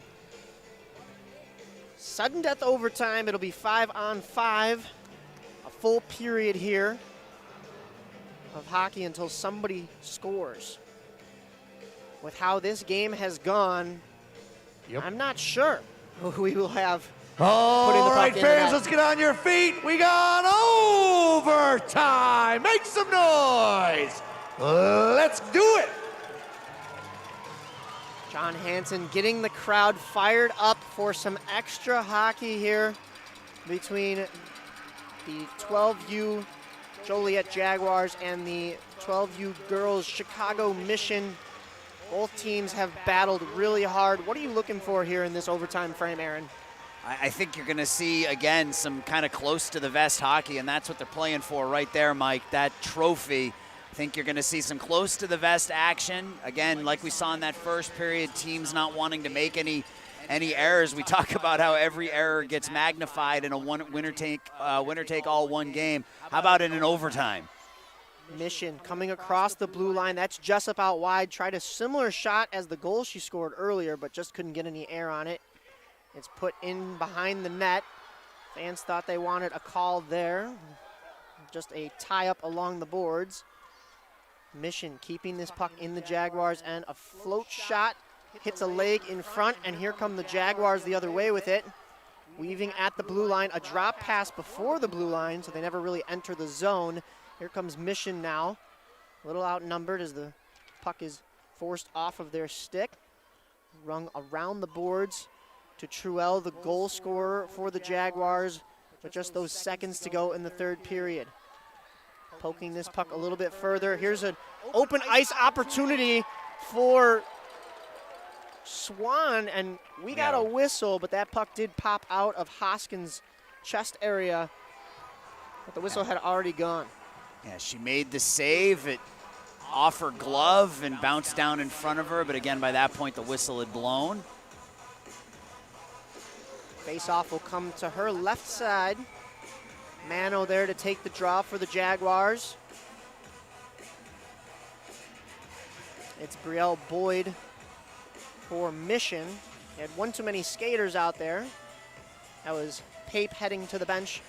Sudden death overtime. It'll be 5-on-5. A full period here of hockey until somebody scores. With how this game has gone, I'm not sure who we will have. All right, fans, let's get on your feet. We got overtime. Make some noise. Let's do it. John Hansen getting the crowd fired up for some extra hockey here between the 12U Joliet Jaguars and the 12U girls Chicago Mission. Both teams have battled really hard. What are you looking for here in this overtime frame, Aaron? I think you're going to see, again, some kind of close to the vest hockey, and that's what they're playing for right there, Mike, that trophy. I think you're going to see some close to the vest action. Again, like we saw in that first period, teams not wanting to make any errors. We talk about how every error gets magnified in a winner take all one game. How about in an overtime? Mission coming across the blue line. That's Jessup out wide. Tried a similar shot as the goal she scored earlier, but just couldn't get any air on it. It's put in behind the net. Fans thought they wanted a call there. Just a tie-up along the boards. Mission keeping this puck in the Jaguars, and a float shot hits a leg in front, and here come the Jaguars the other way with it. Weaving at the blue line, a drop pass before the blue line, so they never really enter the zone. Here comes Mission now. A little outnumbered as the puck is forced off of their stick. Rung around the boards to Truel, the goal scorer for the Jaguars, with just those seconds to go in the third period. Poking this puck a little bit further. Here's an open ice opportunity for Swan, and we got a whistle, but that puck did pop out of Hoskins' chest area, but the whistle had already gone. Yeah, she made the save. It off her glove and bounced down in front of her, but again, by that point, the whistle had blown. Face-off will come to her left side. Mano there to take the draw for the Jaguars. It's Brielle Boyd for Mission. They had one too many skaters out there. That was Pape heading to the bench.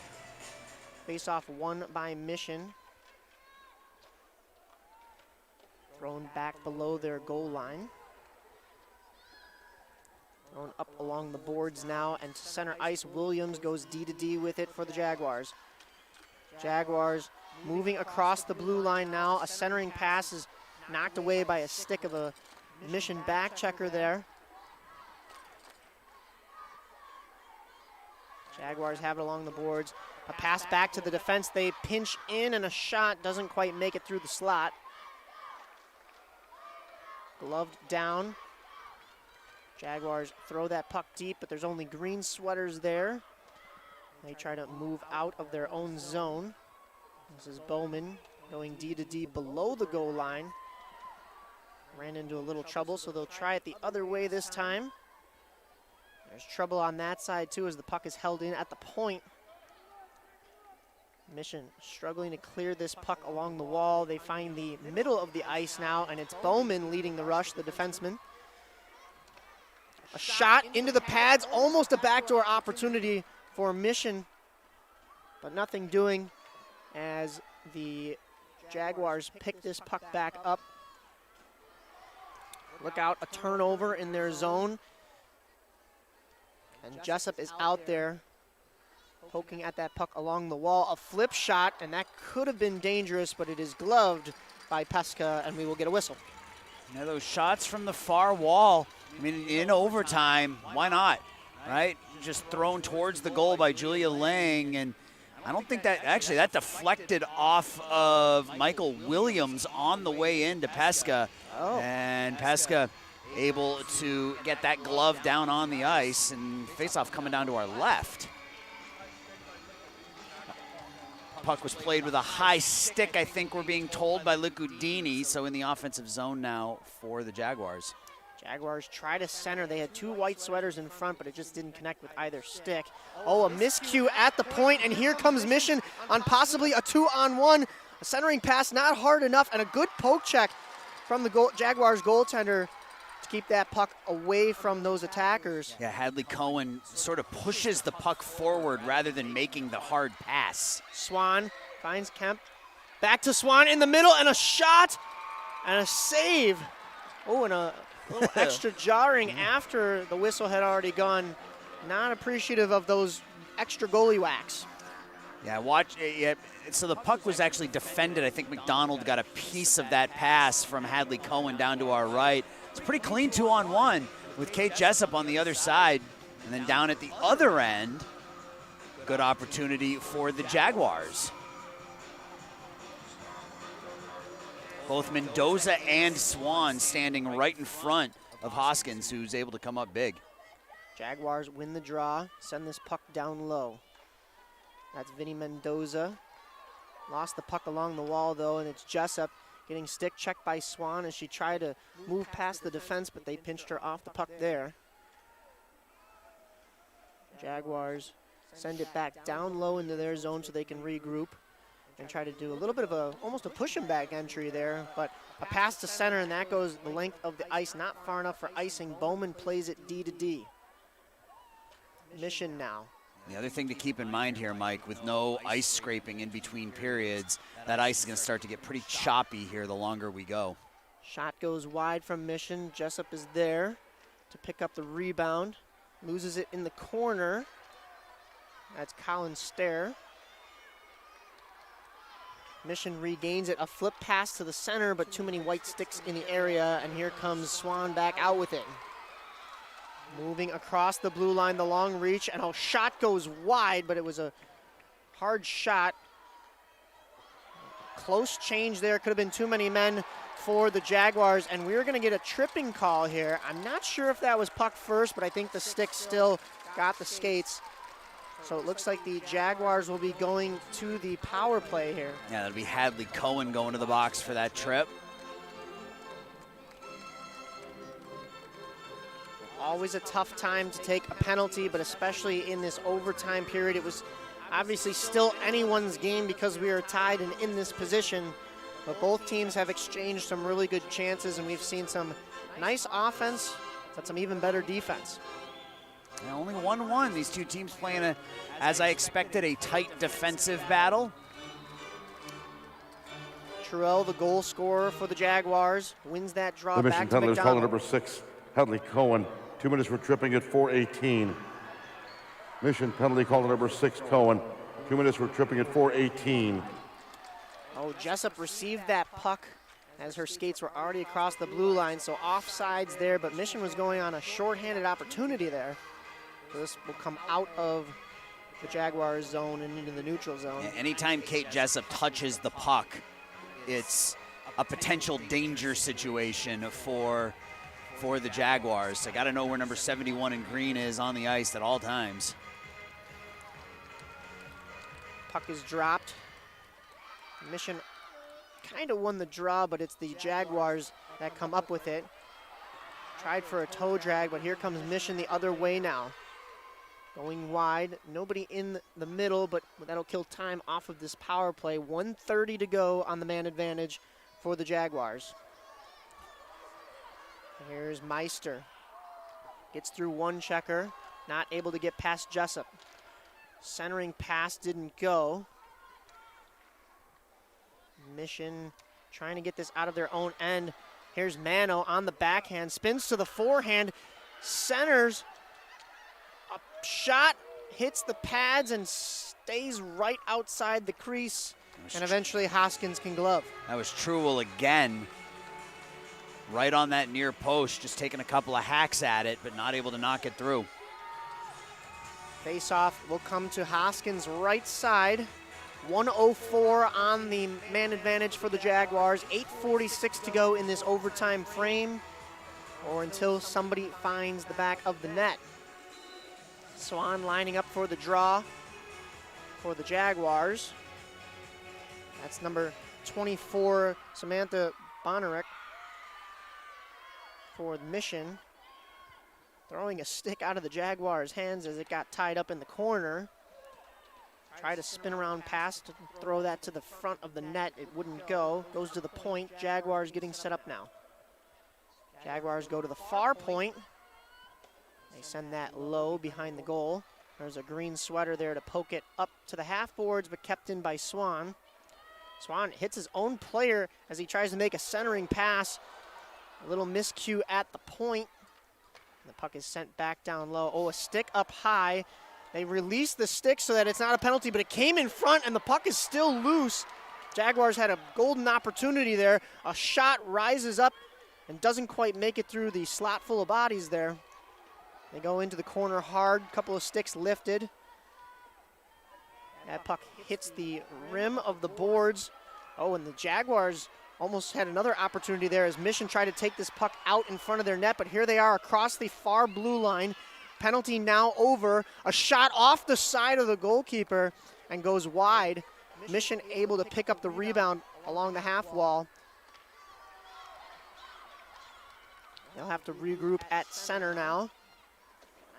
Face-off won by Mission. Thrown back below their goal line. Thrown up along the boards now, and to center ice, Williams goes D-to-D with it for the Jaguars. Jaguars moving across the blue line now. A centering pass is knocked away by a stick of a Mission back checker there. Jaguars have it along the boards. A pass back to the defense. They pinch in, and a shot doesn't quite make it through the slot. Gloved down. Jaguars throw that puck deep, but there's only green sweaters there. They try to move out of their own zone. This is Bowman going D-to-D below the goal line. Ran into a little trouble, so they'll try it the other way this time. There's trouble on that side too as the puck is held in at the point. Mission struggling to clear this puck along the wall. They find the middle of the ice now, and it's Bowman leading the rush, the defenseman. A shot into the pads, almost a backdoor opportunity for Mission, but nothing doing as the Jaguars pick this puck back up. Look out, a turnover in their zone. And Jessup is out there poking at that puck along the wall. A flip shot, and that could have been dangerous, but it is gloved by Pesca, and we will get a whistle. Now those shots from the far wall, I mean, in overtime, why not, right? Just thrown towards the goal by Julia Lang, and I don't think that, actually, that deflected off of Michael Williams on the way into Pesca. Oh. And Pesca able to get that glove down on the ice, and faceoff coming down to our left. Puck was played with a high stick, I think we're being told by Licudini, so in the offensive zone now for the Jaguars. Jaguars try to center. They had two white sweaters in front, but it just didn't connect with either stick. Oh, a miscue at the point, and here comes Mission on possibly a 2-on-1. A centering pass not hard enough, and a good poke check from the Jaguars goaltender to keep that puck away from those attackers. Yeah, Hadley Cohen sort of pushes the puck forward rather than making the hard pass. Swan finds Kemp. Back to Swan in the middle, and a shot and a save. Oh, and a little extra jarring after the whistle had already gone. Not appreciative of those extra goalie whacks. Yeah, so the puck was actually defended. I think McDonald got a piece of that pass from Hadley Cohen down to our right. It's a pretty clean 2-on-1 with Kate Jessup on the other side. And then down at the other end, good opportunity for the Jaguars. Both Mendoza and Swan standing right in front of Hoskins, who's able to come up big. Jaguars win the draw, send this puck down low. That's Vinny Mendoza. Lost the puck along the wall though, and it's Jessup getting stick checked by Swan as she tried to move past the defense, but they pinched her off the puck there. Jaguars send it back down low into their zone so they can regroup and try to do a little bit of almost a push and back entry there, but a pass to center, and that goes the length of the ice, not far enough for icing. Bowman plays it D to D. Mission now. The other thing to keep in mind here, Mike, with no ice scraping in between periods, that ice is going to start to get pretty choppy here the longer we go. Shot goes wide from Mission. Jessup is there to pick up the rebound. Loses it in the corner. That's Colin Stair. Mission regains it. A flip pass to the center, but too many white sticks in the area, and here comes Swan back out with it. Moving across the blue line, the long reach, and a shot goes wide, but it was a hard shot. Close change there. Could have been too many men for the Jaguars, and we're going to get a tripping call here. I'm not sure if that was puck first, but I think the stick still got the skates. So it looks like the Jaguars will be going to the power play here. Yeah, that'll be Hadley Cohen going to the box for that trip. Always a tough time to take a penalty, but especially in this overtime period. It was obviously still anyone's game because we are tied and in this position, but both teams have exchanged some really good chances, and we've seen some nice offense, but some even better defense. Yeah, only 1-1. These two teams playing, as I expected, a tight defensive battle. Terrell, the goal scorer for the Jaguars, wins that draw The back Mission to penalty is called McDonald. number 6, Hadley Cohen. 2 minutes for tripping at 4:18. Mission penalty called number 6, Cohen. 2 minutes for tripping at 4:18. Oh, Jessup received that puck as her skates were already across the blue line, so offsides there, but Mission was going on a shorthanded opportunity there. So this will come out of the Jaguars zone and into the neutral zone. Yeah, anytime Kate Jessup touches the puck, it's a potential danger situation for the Jaguars. I got to know where number 71 in green is on the ice at all times. Puck is dropped. Mission kind of won the draw, but it's the Jaguars that come up with it. Tried for a toe drag, but here comes Mission the other way now. Going wide, nobody in the middle, but that'll kill time off of this power play. 1:30 to go on the man advantage for the Jaguars. Here's Meister. Gets through one checker, not able to get past Jessup. Centering pass didn't go. Mission trying to get this out of their own end. Here's Mano on the backhand, spins to the forehand, centers. A shot hits the pads and stays right outside the crease, and eventually Hoskins can glove. That was Truel again. Right on that near post, just taking a couple of hacks at it, but not able to knock it through. Face-off will come to Hoskins' right side. 1:04 on the man advantage for the Jaguars. 8:46 to go in this overtime frame, or until somebody finds the back of the net. Swan lining up for the draw for the Jaguars. That's number 24, Samantha Bonarek, for the Mission. Throwing a stick out of the Jaguars' hands as it got tied up in the corner. Try to spin around pass to throw that to the front of the net. It wouldn't go. Goes to the point. Jaguars getting set up now. Jaguars go to the far point. They send that low behind the goal. There's a green sweater there to poke it up to the half boards, but kept in by Swan. Swan hits his own player as he tries to make a centering pass. A little miscue at the point. The puck is sent back down low. Oh, a stick up high. They release the stick so that it's not a penalty, but it came in front and the puck is still loose. Jaguars had a golden opportunity there. A shot rises up and doesn't quite make it through the slot full of bodies there. They go into the corner hard, couple of sticks lifted. That puck hits the rim of the boards. Oh, and the Jaguars almost had another opportunity there as Mission tried to take this puck out in front of their net, but here they are across the far blue line. Penalty now over. A shot off the side of the goalkeeper and goes wide. Mission able to pick up the rebound along the half wall. They'll have to regroup at center now.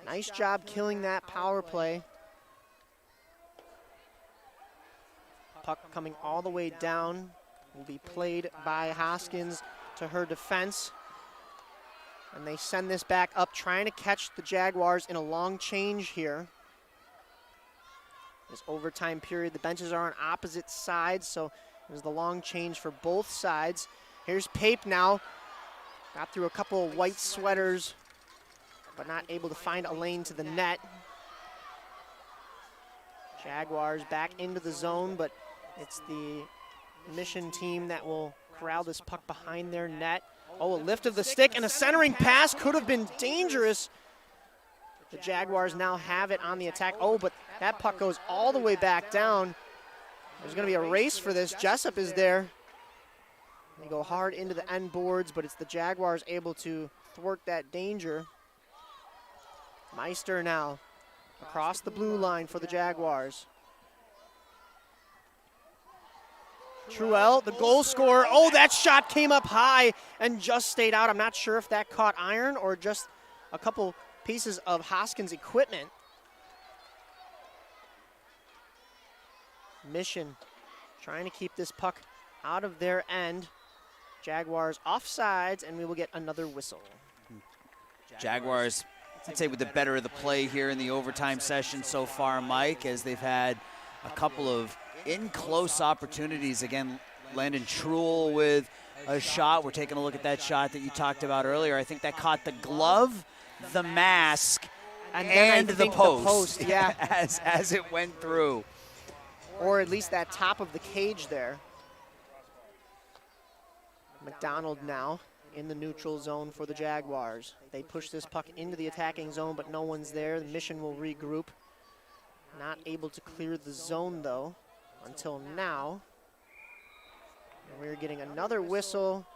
Nice job killing that power play. Puck coming all the way down. Will be played by Hoskins to her defense. And they send this back up, trying to catch the Jaguars in a long change here. This overtime period, the benches are on opposite sides, so there's the long change for both sides. Here's Pape now. Got through a couple of white sweaters, but not able to find a lane to the net. Jaguars back into the zone, but it's the Mission team that will corral this puck behind their net. Oh, a lift of the stick and a centering pass could have been dangerous. The Jaguars now have it on the attack. Oh, but that puck goes all the way back down. There's going to be a race for this. Jessup is there. They go hard into the end boards, but it's the Jaguars able to thwart that danger. Meister now across the blue line for the Jaguars. Truel, the goal scorer. Oh, that shot came up high and just stayed out. I'm not sure if that caught iron or just a couple pieces of Hoskins equipment. Mission trying to keep this puck out of their end. Jaguars offsides, and we will get another whistle. Jaguars, I'd say, with the better of the play here in the overtime session so far, Mike, as they've had a couple of in-close opportunities. Again, Landon Truel with a shot. We're taking a look at that shot that you talked about earlier. I think that caught the glove, the mask, and the post. Yeah. as it went through. Or at least that top of the cage there. McDonald now in the neutral zone for the Jaguars. They push this puck into the attacking zone, but no one's there. The Mission will regroup. Not able to clear the zone, though, until now. And we're getting another whistle.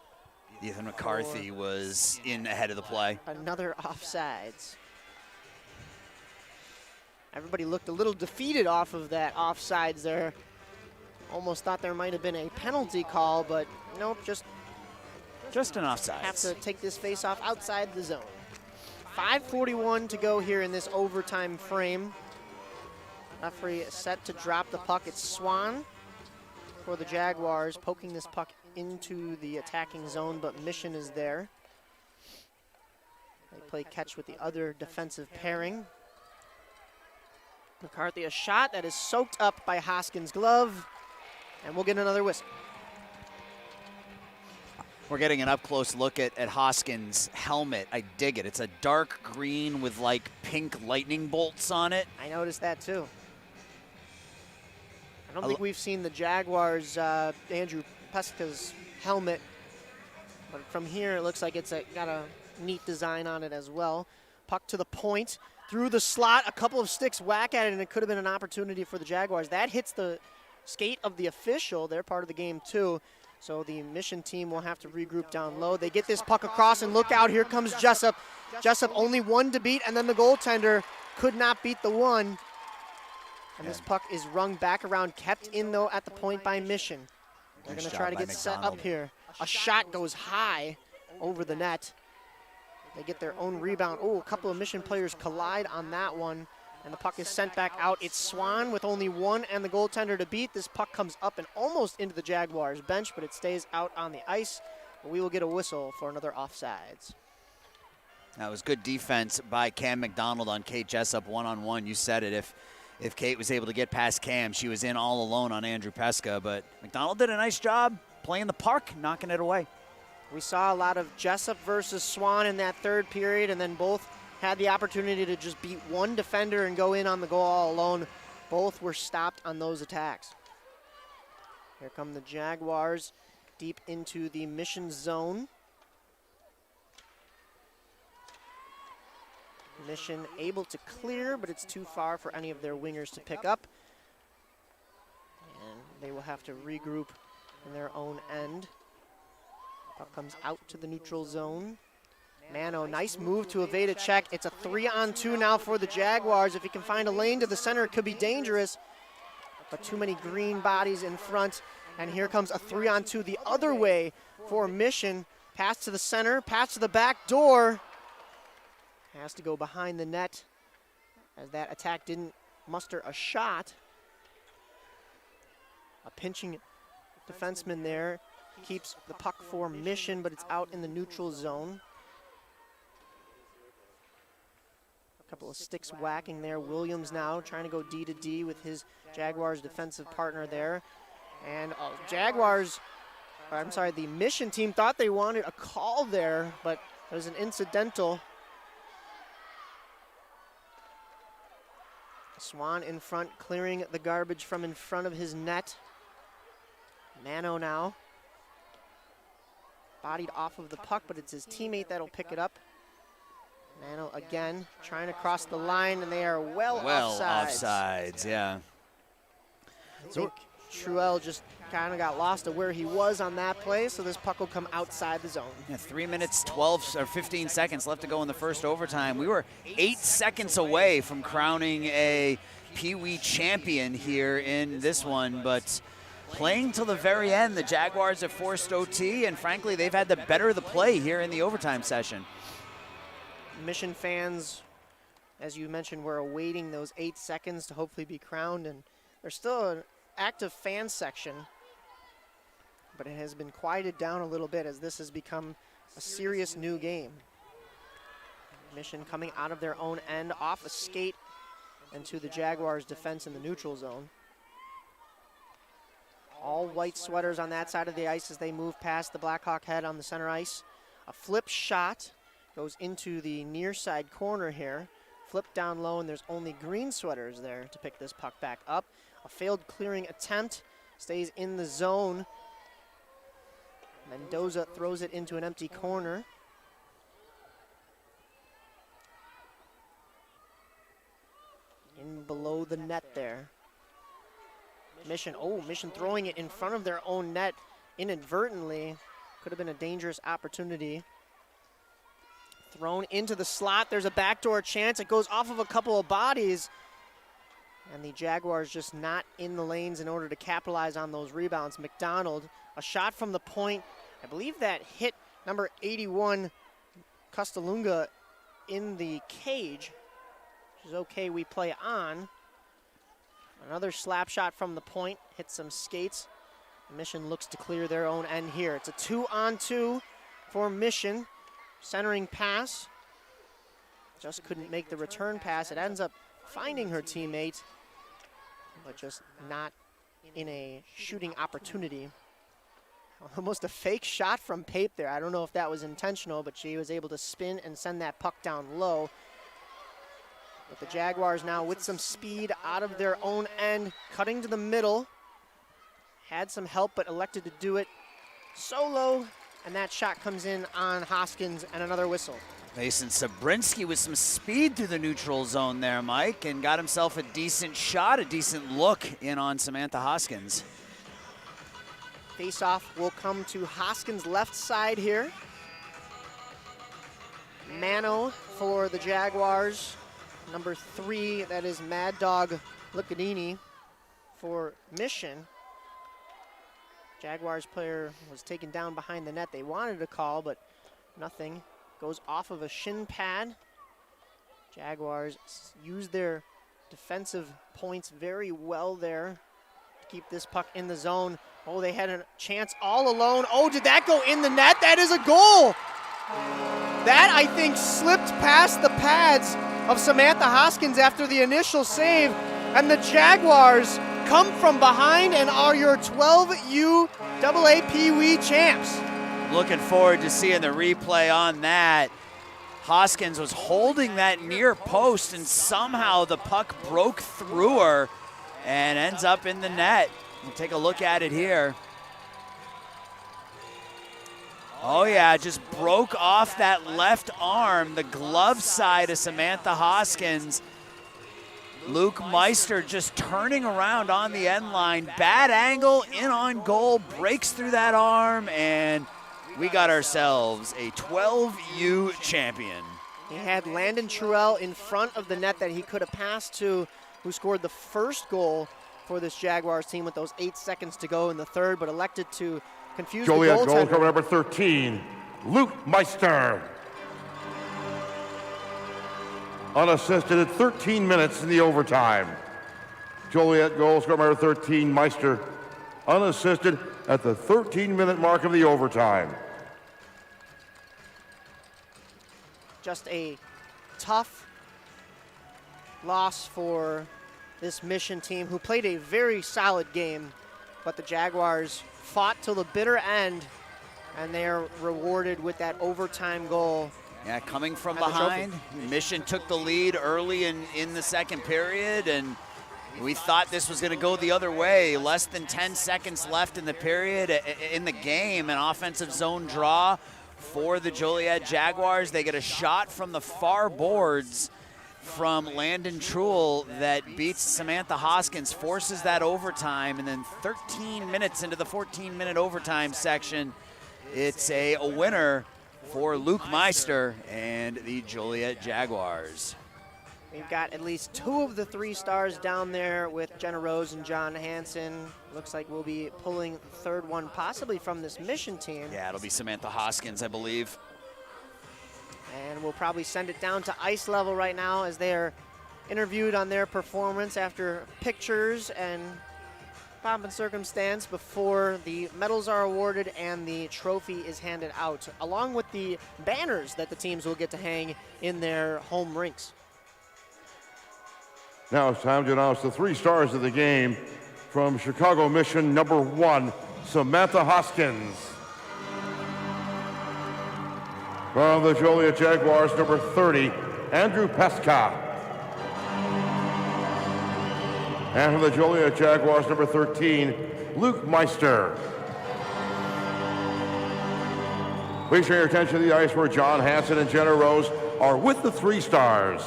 Ethan McCarthy was in ahead of the play. Another offsides. Everybody looked a little defeated off of that offsides there. Almost thought there might have been a penalty call, but nope, just an offsides. Have to take this face-off outside the zone. 5:41 to go here in this overtime frame. Referee set to drop the puck. It's Swan for the Jaguars, poking this puck into the attacking zone, but Mission is there. They play catch with the other defensive pairing. McCarthy, a shot that is soaked up by Hoskins' glove, and we'll get another whistle. We're getting an up-close look at Hoskins' helmet. I dig it. It's a dark green with like pink lightning bolts on it. I noticed that too. I don't think we've seen the Jaguars' Andrew Pesca's helmet, but from here it looks like it's got a neat design on it as well. Puck to the point, through the slot, a couple of sticks whack at it, and it could have been an opportunity for the Jaguars. That hits the skate of the official. They're part of the game too. So the Mission team will have to regroup down low. They get this puck across, and look out, here comes Jessup. Jessup only one to beat, and then the goaltender could not beat the one. And this puck is rung back around, kept in though at the point by Mission. They're going to try to get set up here. A shot goes high over the net. They get their own rebound. Oh, a couple of Mission players collide on that one, and the puck is sent back out. It's Swan with only one and the goaltender to beat. This puck comes up and almost into the Jaguars bench, but it stays out on the ice. We will get a whistle for another offsides. That was good defense by Cam McDonald on Kate Jessup one-on-one. You said it. If Kate was able to get past Cam, she was in all alone on Andrew Pesca, but McDonald did a nice job playing the puck, knocking it away. We saw a lot of Jessup versus Swan in that third period, and then both had the opportunity to just beat one defender and go in on the goal all alone. Both were stopped on those attacks. Here come the Jaguars deep into the Mission zone. Mission able to clear, but it's too far for any of their wingers to pick up. And they will have to regroup in their own end. Puck comes out to the neutral zone. Mano, nice move to evade a check. It's a 3-on-2 now for the Jaguars. If he can find a lane to the center, it could be dangerous. But too many green bodies in front. And here comes a 3-on-2 the other way for Mission. Pass to the center, pass to the back door. Has to go behind the net as that attack didn't muster a shot. A pinching defenseman there keeps the puck for Mission, but it's out in the neutral zone. A couple of sticks whacking there. Williams now trying to go D to D with his Jaguars defensive partner there. And the Mission team thought they wanted a call there, but it was an incidental. Swan in front, clearing the garbage from in front of his net. Mano now. Bodied off of the puck, but it's his teammate that'll pick it up. Mano again, trying to cross the line, and they are well offsides, yeah. I think Truel just kind of got lost of where he was on that play, so this puck will come outside the zone. Yeah, 3 minutes, 12 or 15 seconds left to go in the first overtime. We were 8 seconds away from crowning a Peewee champion here in this one, but playing till the very end, the Jaguars have forced OT, and frankly, they've had the better of the play here in the overtime session. Mission fans, as you mentioned, were awaiting those 8 seconds to hopefully be crowned, and there's still an active fan section, but it has been quieted down a little bit as this has become a serious new game. Mission coming out of their own end, off a skate, and to the Jaguars' defense in the neutral zone. All white sweaters on that side of the ice as they move past the Blackhawk head on the center ice. A flip shot goes into the near side corner here. Flip down low, and there's only green sweaters there to pick this puck back up. A failed clearing attempt, stays in the zone. Mendoza throws it into an empty corner. In below the net there. Mission throwing it in front of their own net inadvertently. Could have been a dangerous opportunity. Thrown into the slot, there's a backdoor chance. It goes off of a couple of bodies. And the Jaguars just not in the lanes in order to capitalize on those rebounds. McDonald, a shot from the point. I believe that hit number 81, Costalunga, in the cage. Which is okay, we play on. Another slap shot from the point, hits some skates. Mission looks to clear their own end here. It's a 2-on-2 for Mission. Centering pass. Just couldn't make the return pass. It ends up finding her teammate, but just not in a shooting opportunity. Almost a fake shot from Pape there. I don't know if that was intentional, but she was able to spin and send that puck down low. But the Jaguars now with some speed out of their own end, cutting to the middle. Had some help, but elected to do it solo. And that shot comes in on Hoskins, and another whistle. Mason Sabrinsky with some speed through the neutral zone there, Mike, and got himself a decent shot, a decent look in on Samantha Hoskins. Face-off will come to Hoskins' left side here. Mano for the Jaguars. Number 3, that is Mad Dog Lucadini for Mission. Jaguars player was taken down behind the net. They wanted a call, but nothing. Goes off of a shin pad. Jaguars use their defensive points very well there to keep this puck in the zone. Oh, they had a chance all alone. Oh, did that go in the net? That is a goal. That, I think, slipped past the pads of Samantha Hoskins after the initial save. And the Jaguars come from behind and are your 12U AA Peewee champs. Looking forward to seeing the replay on that. Hoskins was holding that near post, and somehow the puck broke through her and ends up in the net. We'll take a look at it here. Oh yeah, just broke off that left arm, the glove side of Samantha Hoskins. Luke Meister just turning around on the end line. Bad angle, in on goal, breaks through that arm, and we got ourselves a 12U champion. He had Landon Truell in front of the net that he could have passed to, who scored the first goal for this Jaguars team with those 8 seconds to go in the third, but elected to confuse Joliet the goal goaltender. scorer number 13, Luke Meister. Unassisted at 13 minutes in the overtime. Joliet goal scorer number 13, Meister, unassisted at the 13-minute mark of the overtime. Just a tough loss for this Mission team, who played a very solid game, but the Jaguars fought till the bitter end, and they are rewarded with that overtime goal. Yeah, coming from And the behind, Mission took the lead early in the second period, and we thought this was going to go the other way. Less than 10 seconds left in the period, in the game, an offensive zone draw for the Joliet Jaguars. They get a shot from the far boards from Landon Truell that beats Samantha Hoskins, forces that overtime, and then 13 minutes into the 14-minute overtime section, it's a winner for Luke Meister and the Joliet Jaguars. We've got at least 2 of the 3 stars down there with Jenna Rose and John Hansen. Looks like we'll be pulling the third one possibly from this Mission team. Yeah, it'll be Samantha Hoskins, I believe. And we'll probably send it down to ice level right now as they are interviewed on their performance after pictures and pomp and circumstance before the medals are awarded and the trophy is handed out, along with the banners that the teams will get to hang in their home rinks. Now it's time to announce the 3 stars of the game. From Chicago Mission, number 1, Samantha Hoskins. From the Joliet Jaguars, number 30, Andrew Pesca. And from the Joliet Jaguars, number 13, Luke Meister. Please turn your attention to the ice where John Hansen and Jenna Rose are with the 3 stars.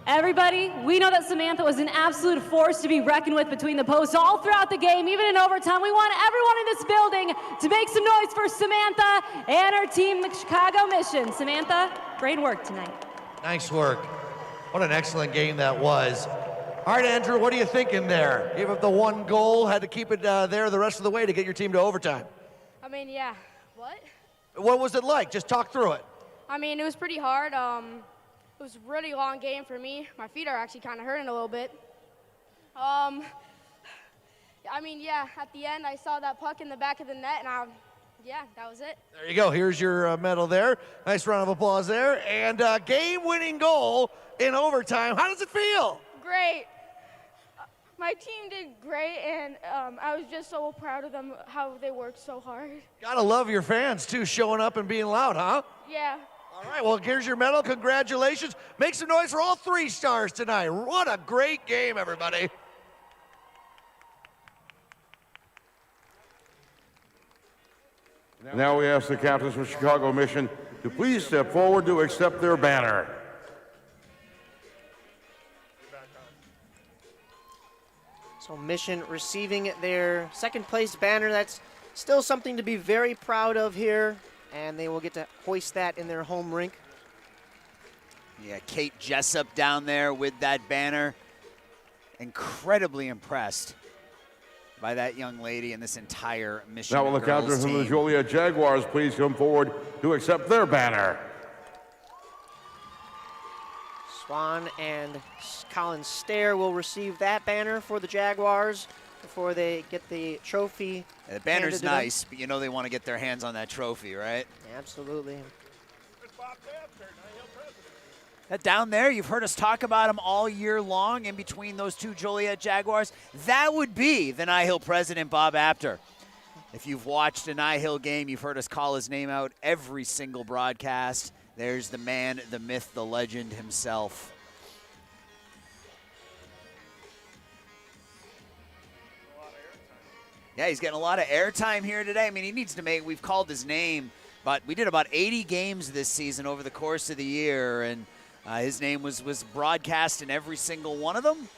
Everybody, we know that Samantha was an absolute force to be reckoned with between the posts all throughout the game, even in overtime. We want everyone in this building to make some noise for Samantha and her team, the Chicago Mission. Samantha, great work tonight. Nice work. What an excellent game that was. All right, Andrew, what are you thinking there? Gave up the 1 goal, had to keep it there the rest of the way to get your team to overtime. I mean, yeah. What? What was it like? Just talk through it. I mean, it was pretty hard. It was a really long game for me. My feet are actually kind of hurting a little bit. I mean, yeah, at the end, I saw that puck in the back of the net, and yeah, that was it. There you go. Here's your medal there. Nice round of applause there. And game-winning goal in overtime. How does it feel? Great. My team did great, and I was just so proud of them, how they worked so hard. Gotta love your fans, too, showing up and being loud, huh? Yeah. All right, well, here's your medal. Congratulations. Make some noise for all 3 stars tonight. What a great game, everybody. Now we ask the captains from Chicago Mission to please step forward to accept their banner. So Mission receiving their second place banner. That's still something to be very proud of here, and they will get to hoist that in their home rink. Yeah, Kate Jessup down there with that banner. Incredibly impressed by that young lady and this entire Mission Now will the girls captains from the team. Joliet Jaguars please come forward to accept their banner. Swan and Colin Stair will receive that banner for the Jaguars before they get the trophy. The banner's handed to them. nice, but you know they want to get their hands on that trophy, right? Absolutely. That down there, you've heard us talk about him all year long in between those 2 Joliet Jaguars. That would be the NIHL president, Bob Apter. If you've watched a NIHL game, you've heard us call his name out every single broadcast. There's the man, the myth, the legend himself. Yeah, he's getting a lot of airtime here today. I mean, he needs to make, we've called his name, but we did about 80 games this season over the course of the year, and his name was broadcast in every single one of them.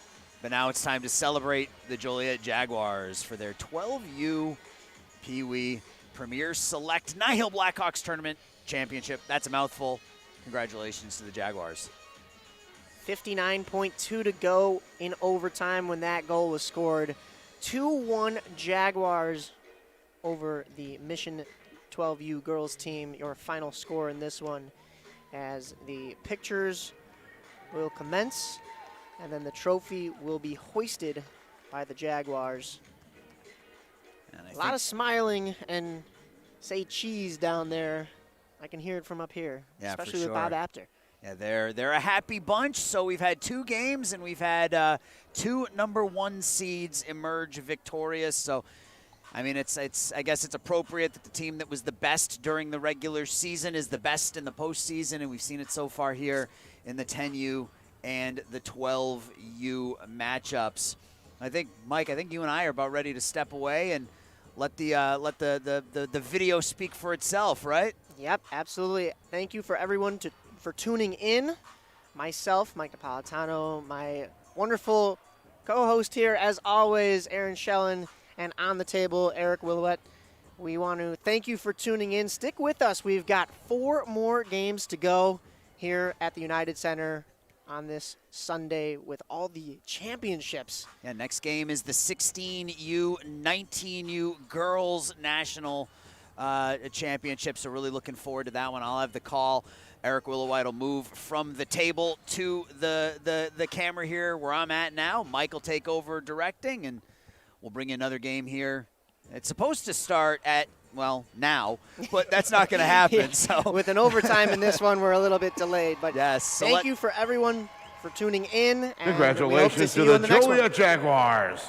But now it's time to celebrate the Joliet Jaguars for their 12U Peewee Premier Select NIHL Blackhawks Tournament Championship. That's a mouthful. Congratulations to the Jaguars. 59.2 to go in overtime when that goal was scored. 2-1 Jaguars over the Mission 12U girls team. Your final score in this one, as the pictures will commence and then the trophy will be hoisted by the Jaguars. And A lot of smiling and say cheese down there. I can hear it from up here, Yeah, for especially with sure. Bob Apter. Yeah, they're a happy bunch. So we've had 2 games and we've had 2 #1 seeds emerge victorious. So, I mean, I guess it's appropriate that the team that was the best during the regular season is the best in the postseason, and we've seen it so far here in the 10U and the 12U matchups. I think, Mike, you and I are about ready to step away and let the video speak for itself, right? Yep, absolutely. Thank you for everyone for tuning in. Myself, Mike Napolitano, my wonderful co-host here, as always, Aaron Schellen, and on the table, Eric Willowet. We want to thank you for tuning in. Stick with us. We've got 4 more games to go here at the United Center on this Sunday with all the championships. Yeah, next game is the 16U, 19U Girls National Championship, so really looking forward to that one. I'll have the call. Eric Willowite will move from the table to the camera here where I'm at now. Mike will take over directing, and we'll bring you another game here. It's supposed to start at, well, now, but that's not going to happen. Yeah, So with an overtime in this one, we're a little bit delayed. But yes, so thank you for everyone for tuning in. And we hope Congratulations see to you the in the next one. Joliet Jaguars.